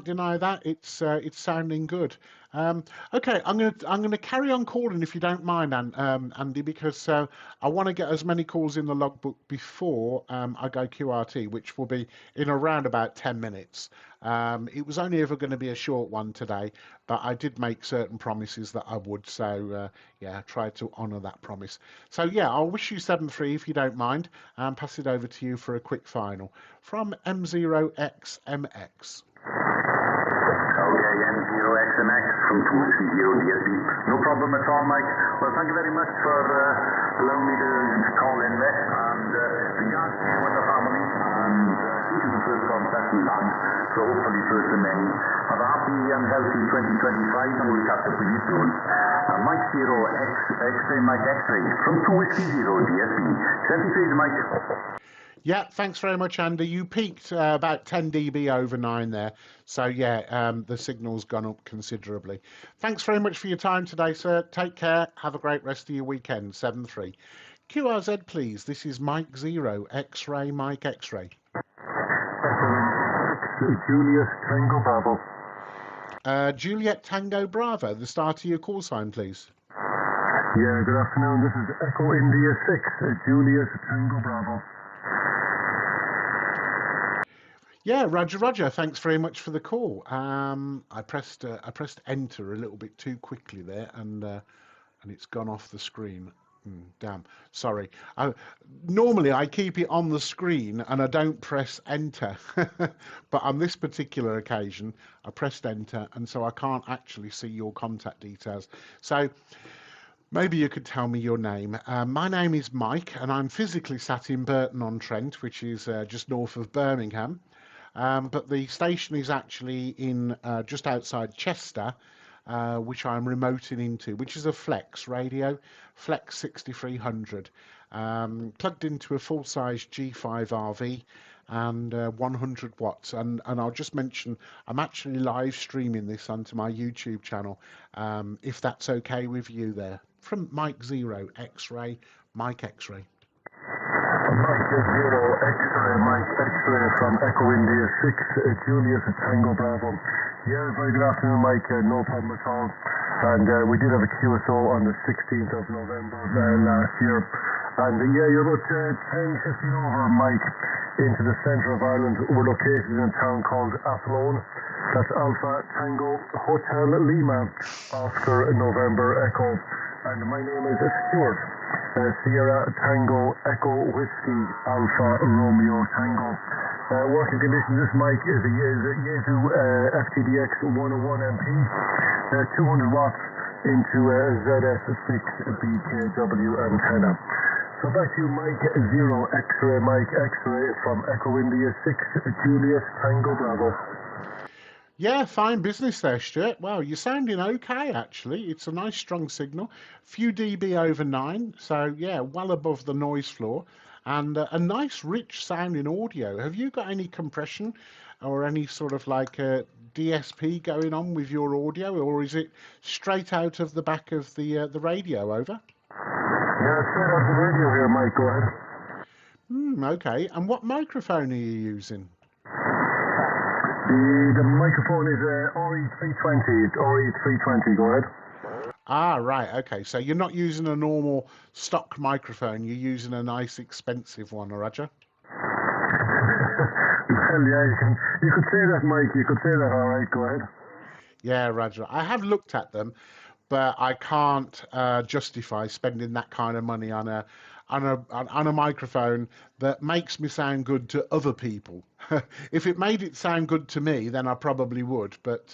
deny that. It's sounding good. Okay, I'm gonna carry on calling if you don't mind, Andy, because I want to get as many calls in the logbook before I go QRT, which will be in around about 10 minutes. It was only ever going to be a short one today, but I did make certain promises that I would. So yeah, I tried to honour that promise. So yeah, I'll wish you 7-3 if you don't mind, and pass it over to you for a quick final from M0XMX. Okay, M0XMX from 230 DSB. No problem at all, Mike. Well, thank you very much for allowing me to call in there. And regards to you and the family, and this is the first contact we've had, so hopefully first of many. Have a happy and healthy 2025, and we'll catch up with you soon. Mike 0 X-ray, Mike X-ray from 230 DSB. 73, Mike. Yeah, thanks very much, Andy. You peaked about 10 dB over 9 there. So, yeah, the signal's gone up considerably. Thanks very much for your time today, sir. Take care. Have a great rest of your weekend. 7-3. QRZ, please. This is Mike 0, X-ray, Mike X-ray. Juliet Tango Bravo. Juliet Tango Bravo, the start of your call sign, please. Yeah, good afternoon. This is Echo India 6, Juliet Tango Bravo. Yeah, Roger. Thanks very much for the call. I pressed enter a little bit too quickly there, and it's gone off the screen. Damn, sorry. Normally I keep it on the screen and I don't press enter, but on this particular occasion I pressed enter, and so I can't actually see your contact details. So maybe you could tell me your name. My name is Mike, and I'm physically sat in Burton-on-Trent, which is just north of Birmingham. But the station is actually in just outside Chester, which I'm remoting into, which is a Flex radio, Flex 6300, plugged into a full-size G5 RV and 100 watts. And I'll just mention I'm actually live streaming this onto my YouTube channel, if that's okay with you there. From Mike Zero X-Ray, Mike X-Ray. Mike Zero X-Ray, Mike X-Ray from Echo India 6, Julius Tango Bravo. Yeah, very good afternoon, Mike. No problem at all. And we did have a QSO on the 16th of November last year. And yeah, you're about 10, 15 over, Mike, into the centre of Ireland. We're located in a town called Athlone. That's Alpha Tango Hotel Lima, Oscar November Echo. And my name is Stuart. Sierra Tango Echo Whiskey Alpha Romeo Tango. Working condition, this mic is a Yaesu FTDX 101 MP, 200 watts into a ZS6 BKW antenna. So back to you, Mike Zero X-Ray, Mike X-Ray from Echo India 6, Julius Tango Bravo. Yeah, fine business there, Stuart. Well, you're sounding okay, actually. It's a nice strong signal. Few dB over 9, so yeah, well above the noise floor. And a nice, rich sounding audio. Have you got any compression or any sort of like DSP going on with your audio, or is it straight out of the back of the radio, over? Yeah, straight out of the radio here, Mike. Go ahead. Okay. And what microphone are you using? The microphone is RE320. It's RE320. Go ahead. Ah, right. Okay. So you're not using a normal stock microphone. You're using a nice, expensive one, Roger? Well, yeah, you could say that, Mike. You could say that. All right. Go ahead. Yeah, Roger. I have looked at them, but I can't justify spending that kind of money on a microphone that makes me sound good to other people. If it made it sound good to me, then I probably would. But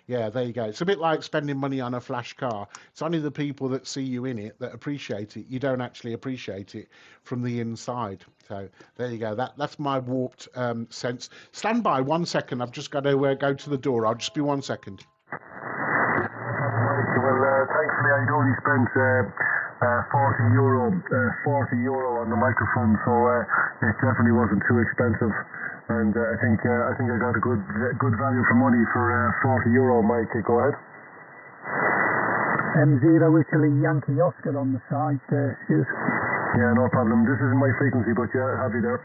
yeah, there you go. It's a bit like spending money on a flash car. It's only the people that see you in it that appreciate it. You don't actually appreciate it from the inside. So there you go. That's my warped sense. Stand by 1 second. I've just got to go to the door. I'll just be 1 second. Well, thankfully I'd only spent €40 on the microphone, so it definitely wasn't too expensive. And I think I got a good value for money for €40, Mike. Go ahead. M0 Italy Yankee Oscar on the side, Stu. Yeah, no problem. This isn't my frequency, but yeah, have you there.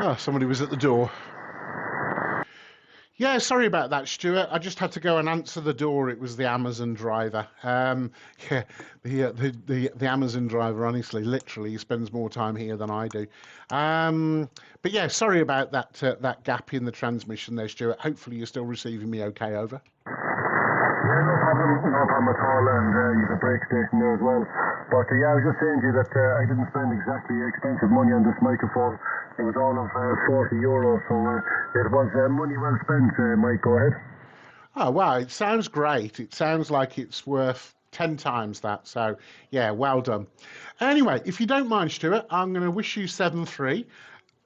Oh, somebody was at the door. Yeah, sorry about that, Stuart. I just had to go and answer the door. It was the Amazon driver. Yeah, the Amazon driver, honestly, literally, spends more time here than I do. But yeah, sorry about that gap in the transmission there, Stuart. Hopefully you're still receiving me okay, over. Yeah, no problem at all, and you have a break station there as well. But yeah, I was just saying to you that I didn't spend exactly expensive money on this microphone. It was all of €40, so it was money well spent, Mike. Go ahead. Oh, wow, it sounds great. It sounds like it's worth 10 times that. So, yeah, well done. Anyway, if you don't mind, Stuart, I'm going to wish you 7-3.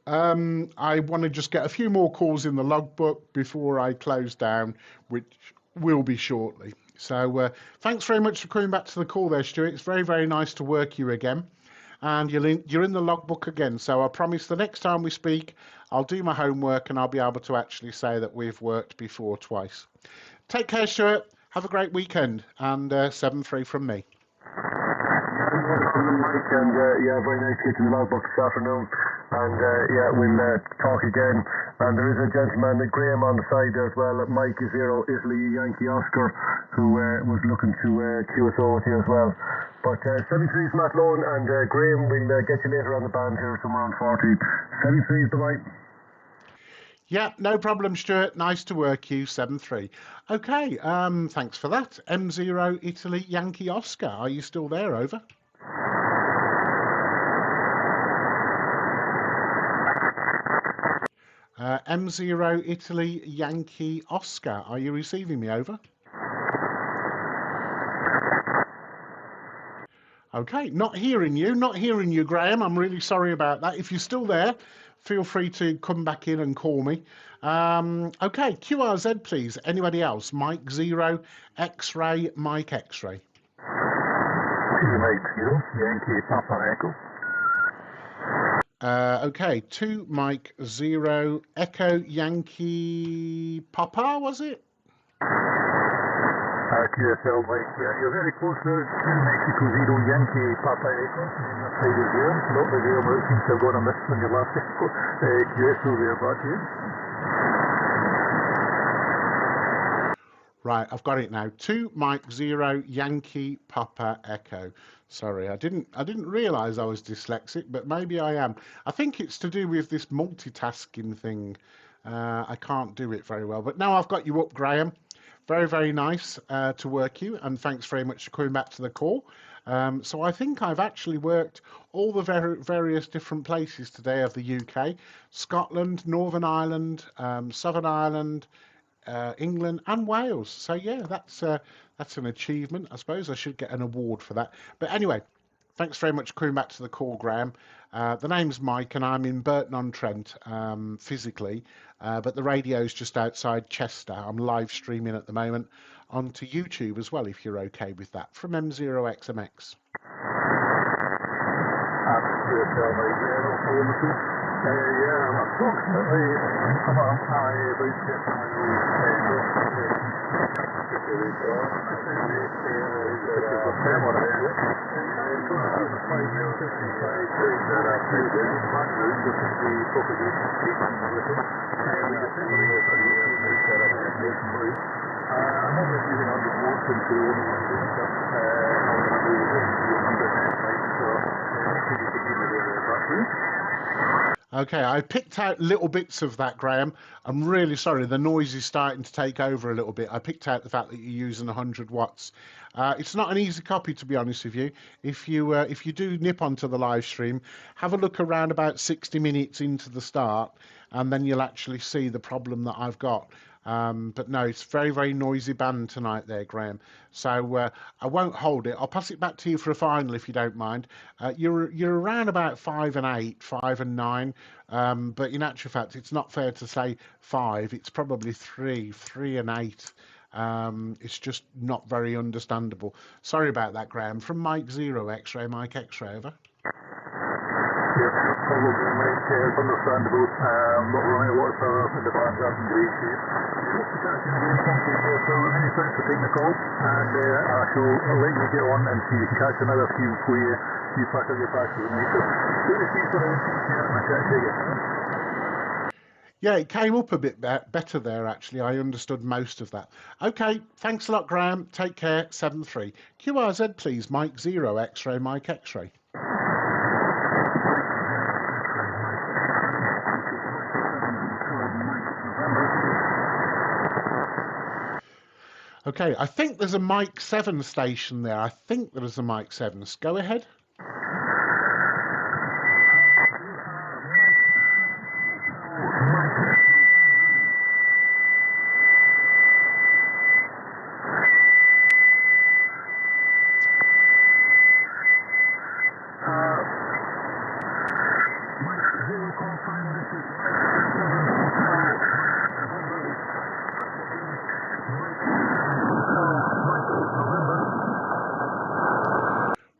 I want to just get a few more calls in the logbook before I close down, which will be shortly. So thanks very much for coming back to the call there, Stuart. It's very, very nice to work you again. And you're in the logbook again. So I promise the next time we speak, I'll do my homework and I'll be able to actually say that we've worked before twice. Take care, Stuart. Have a great weekend. And 7-3 from me. Yeah, no problem, Mike. And yeah, very nice to get in the logbook this afternoon. And yeah, we'll talk again. And there is a gentleman, Graham, on the side there as well, Mike 0 Italy Yankee Oscar, who was looking to queue us over to you as well. But 73 is Matt Lone, and Graham, we'll get you later on the band here somewhere around 40. 73 is the right. Yeah, no problem, Stuart. Nice to work you, 7-3. Okay, thanks for that. M0 Italy Yankee Oscar. Are you still there? Over. M0 Italy Yankee Oscar. Are you receiving me? Over. Okay, not hearing you, Graham. I'm really sorry about that. If you're still there, feel free to come back in and call me. Okay, QRZ, please. Anybody else? Mike 0, X-ray, Mike X-ray. Mike 0, Yankee Papa Echo. Okay, 2 Mike 0, Echo Yankee Papa, was it? QSL Mike, you're very close now. 2 Mexico 0, Yankee Papa Echo. That side is there. Not the real route seems to have gone a miss on your last echo. QSL there, back here. Right, I've got it now. 2 Mike 0, Yankee Papa Echo. Sorry, I didn't realise I was dyslexic, but maybe I am. I think it's to do with this multitasking thing. I can't do it very well. But now I've got you up, Graham. Very, very nice to work you, and thanks very much for coming back to the call. So I think I've actually worked all the various different places today of the UK. Scotland, Northern Ireland, Southern Ireland, England and Wales. So yeah, that's an achievement. I suppose I should get an award for that. But anyway, thanks very much for coming back to the call, Graham. The name's Mike and I'm in Burton-on-Trent physically, but the radio's just outside Chester. I'm live streaming at the moment onto YouTube as well, if you're okay with that, from M0XMX. Yeah, approximately about 5 Okay, I picked out little bits of that, Graham. I'm really sorry. The noise is starting to take over a little bit. I picked out the fact that you're using 100 watts. It's not an easy copy, to be honest with you. If you do nip onto the live stream, have a look around about 60 minutes into the start, and then you'll actually see the problem that I've got. But no, it's very, very noisy band tonight there, Graham. So I won't hold it. I'll pass it back to you for a final if you don't mind. You're around about 5 and 8, 5 and 9. But in actual fact, it's not fair to say 5. It's probably 3 and 8. It's just not very understandable. Sorry about that, Graham. From Mike 0, X-ray, Mike X-ray, over. Probably, Mike, it's understandable. Not running a lot of power in the band, that's in great shape. So many thanks for taking the call, and I shall let you get on and see if you can catch another few before you pack up your passes, mate. So, good to see you today. Yeah, I'll catch you again. Yeah, it came up a bit better there, actually. I understood most of that. Okay, thanks a lot, Graham. Take care, 7-3. QRZ, please. Mike 0, X-ray, Mike X-ray. Okay, I think there's a Mike 7 station there. I think there is a Mike 7. Go ahead.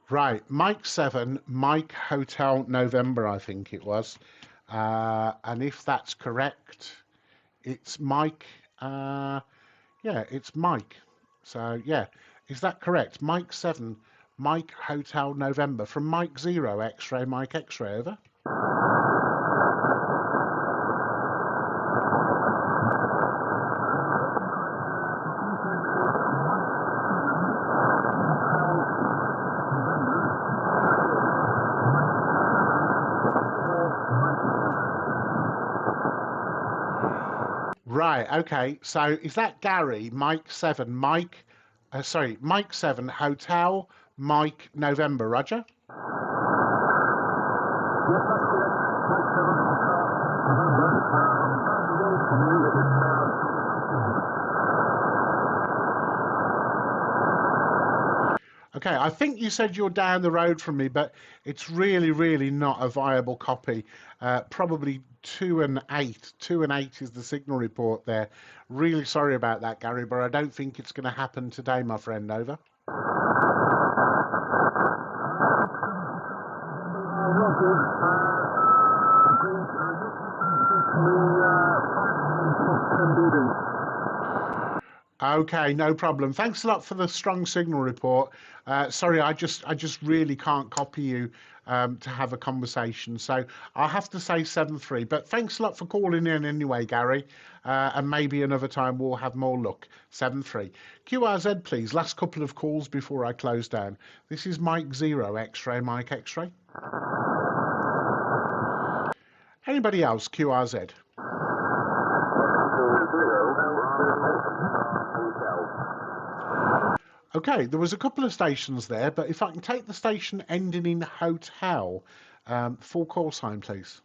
Right, Mike 7, Mike Hotel November, I think it was. And if that's correct, it's Mike. Yeah, it's Mike. So, yeah, is that correct? Mike 7, Mike Hotel November, from Mike 0, X-ray, Mike X-ray, over. Right, okay. So is that Gary, Mike 7, Mike 7, Hotel, Mike November, Roger? Okay, I think you said you're down the road from me, but it's really, really not a viable copy. Probably 2 and 8. 2 and 8 is the signal report there. Really sorry about that, Gary, but I don't think it's going to happen today, my friend. Over. Okay, no problem. Thanks a lot for the strong signal report. Sorry, I just really can't copy you to have a conversation. So I'll have to say 7-3. But thanks a lot for calling in anyway, Gary. And maybe another time we'll have more luck. 7-3. QRZ, please. Last couple of calls before I close down. This is Mike 0, X-ray, Mike X-ray. Anybody else, QRZ? Okay, there was a couple of stations there, but if I can take the station ending in hotel, full call sign, please.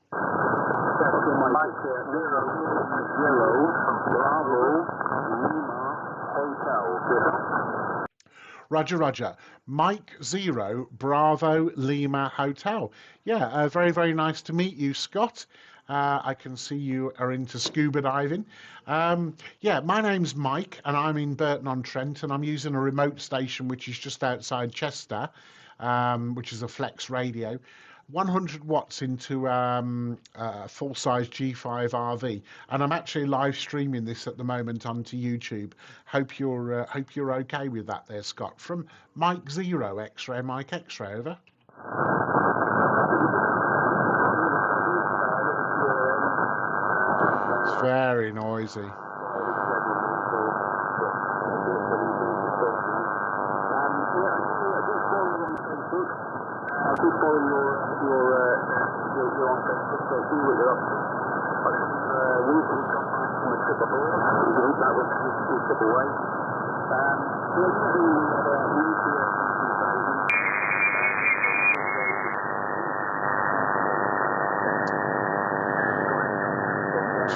Roger, Roger. Mike 0, Bravo, Lima, Hotel. Yeah, very, very nice to meet you, Scott. I can see you are into scuba diving. Yeah, my name's Mike, and I'm in Burton-on-Trent, and I'm using a remote station which is just outside Chester, which is a flex radio. 100 watts into a full-size G5 RV, and I'm actually live streaming this at the moment onto YouTube. Hope you're okay with that, there, Scott. From Mike 0, X-ray, Mike X-ray, over. It's very noisy. I keep following you're on Facebook, so see what you're up to. I recently got back from a trip abroad. That was a trip away.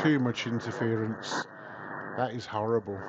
Too much interference. That is horrible.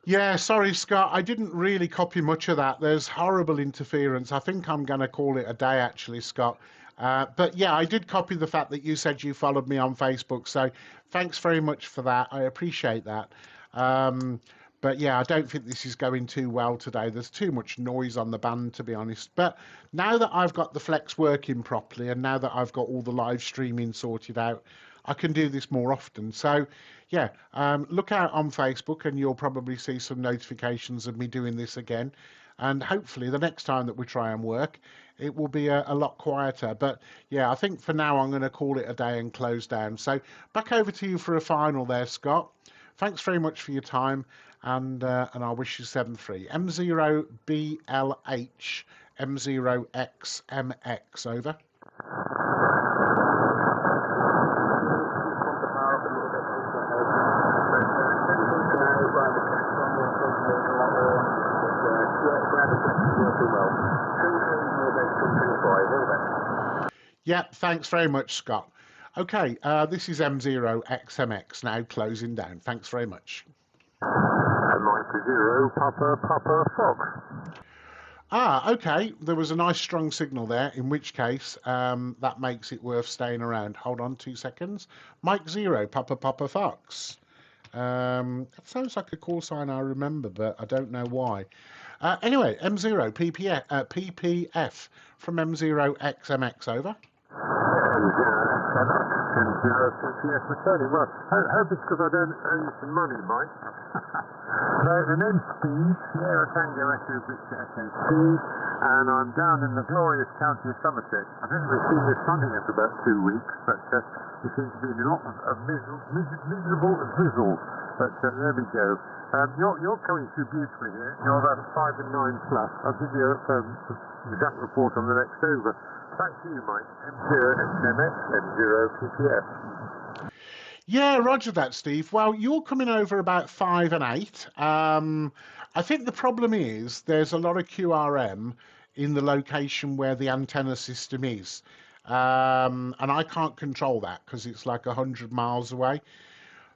Yeah, sorry, Scott. I didn't really copy much of that. There's horrible interference. I think I'm going to call it a day, actually, Scott. But yeah, I did copy the fact that you said you followed me on Facebook. So thanks very much for that. I appreciate that. But yeah, I don't think this is going too well today. There's too much noise on the band, to be honest. But now that I've got the Flex working properly, and now that I've got all the live streaming sorted out, I can do this more often. So yeah, look out on Facebook and you'll probably see some notifications of me doing this again. And hopefully the next time that we try and work, it will be a lot quieter. But yeah, I think for now I'm going to call it a day and close down. So back over to you for a final there, Scott. Thanks very much for your time, and I wish you 7-3. M0BLH, M0XMX, over. Yep, thanks very much, Scott. Okay, this is M0XMX now closing down. Thanks very much. Mike 0, Papa Fox. Ah, okay. There was a nice strong signal there, in which case that makes it worth staying around. Hold on 2 seconds. Mike 0, Papa Fox. That sounds like a call sign I remember, but I don't know why. Anyway, M0, PPF from M0XMX, over. PPS returning. Well, hope it's because I don't owe you some money, Mike. And then speed, Sierra Tango Echo Victor Echo Speed, and I'm down in the glorious county of Somerset. I don't know if we've seen the sun here for about 2 weeks, but there seems to be a lot of miserable drizzle. But there we go. You're coming through beautifully here. You're about 5 and 9 plus. I'll give you an exact report on the next over. Thank you, Mike. M0XMX, M0PPF. Yeah, roger that, Steve. Well, you're coming over about 5 and 8. I think the problem is there's a lot of QRM in the location where the antenna system is. And I can't control that because it's like 100 miles away.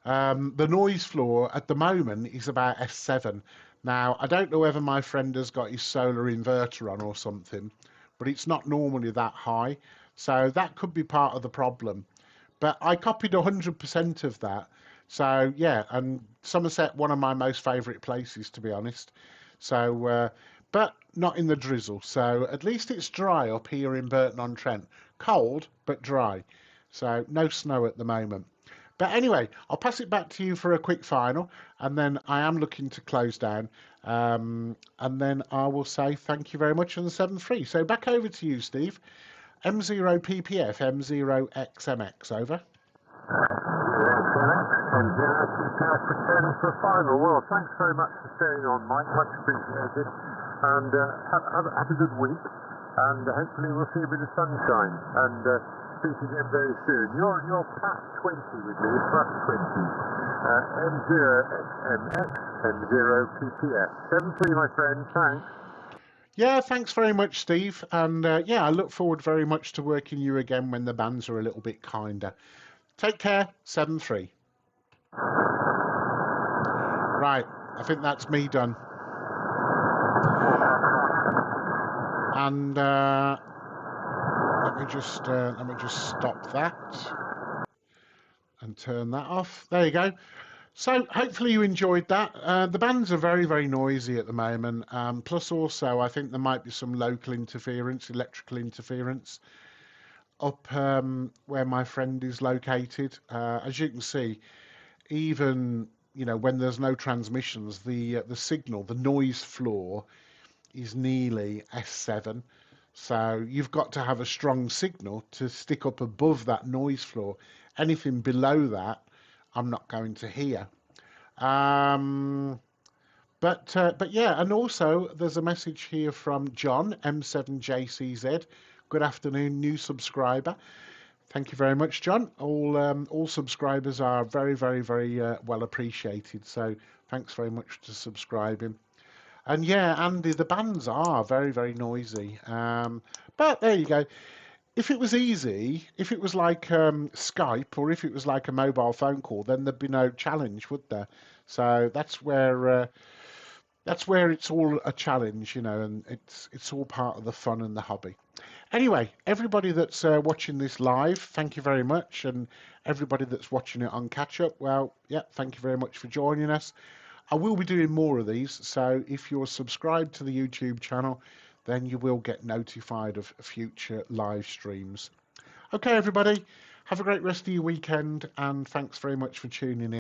The noise floor at the moment is about S7. Now, I don't know whether my friend has got his solar inverter on or something, but it's not normally that high. So that could be part of the problem. But I copied 100% of that. So, yeah, and Somerset, one of my most favourite places, to be honest. So, but not in the drizzle. So at least it's dry up here in Burton-on-Trent. Cold, but dry. So no snow at the moment. But anyway, I'll pass it back to you for a quick final, and then I am looking to close down. And then I will say thank you very much on the 7.3. So back over to you, Steve. M0PPF, M0XMX, over. Returning for a final. Well, thanks very much for staying on, Mike. Much appreciated. And have a good week. And hopefully we'll see a bit of sunshine. And speak again very soon. You're past 20 with me, plus 20. M0XMX, M0PPF. 7.3, my friend. Thanks. Yeah, thanks very much, Steve. And yeah, I look forward very much to working you again when the bands are a little bit kinder. Take care, 7.3. Right, I think that's me done. And let me just stop that and turn that off. There you go. So hopefully you enjoyed that. The bands are very, very noisy at the moment. Plus also, I think there might be some local interference, electrical interference, up where my friend is located. As you can see, even when there's no transmissions, the signal, the noise floor, is nearly S7. So you've got to have a strong signal to stick up above that noise floor. Anything below that, I'm not going to hear. But yeah, and also there's a message here from John, M7JCZ. Good afternoon, new subscriber. Thank you very much, John. All subscribers are very, very, very well appreciated. So thanks very much for subscribing. And yeah, Andy, the bands are very, very noisy. But there you go. If it was easy, if it was like Skype, or if it was like a mobile phone call, then there'd be no challenge, would there? So that's where it's all a challenge, and it's all part of the fun and the hobby. Anyway, everybody that's watching this live, thank you very much, and everybody that's watching it on catch up, well, yeah, thank you very much for joining us. I will be doing more of these, so if you're subscribed to the YouTube channel, then you will get notified of future live streams. Okay, everybody, have a great rest of your weekend, and thanks very much for tuning in.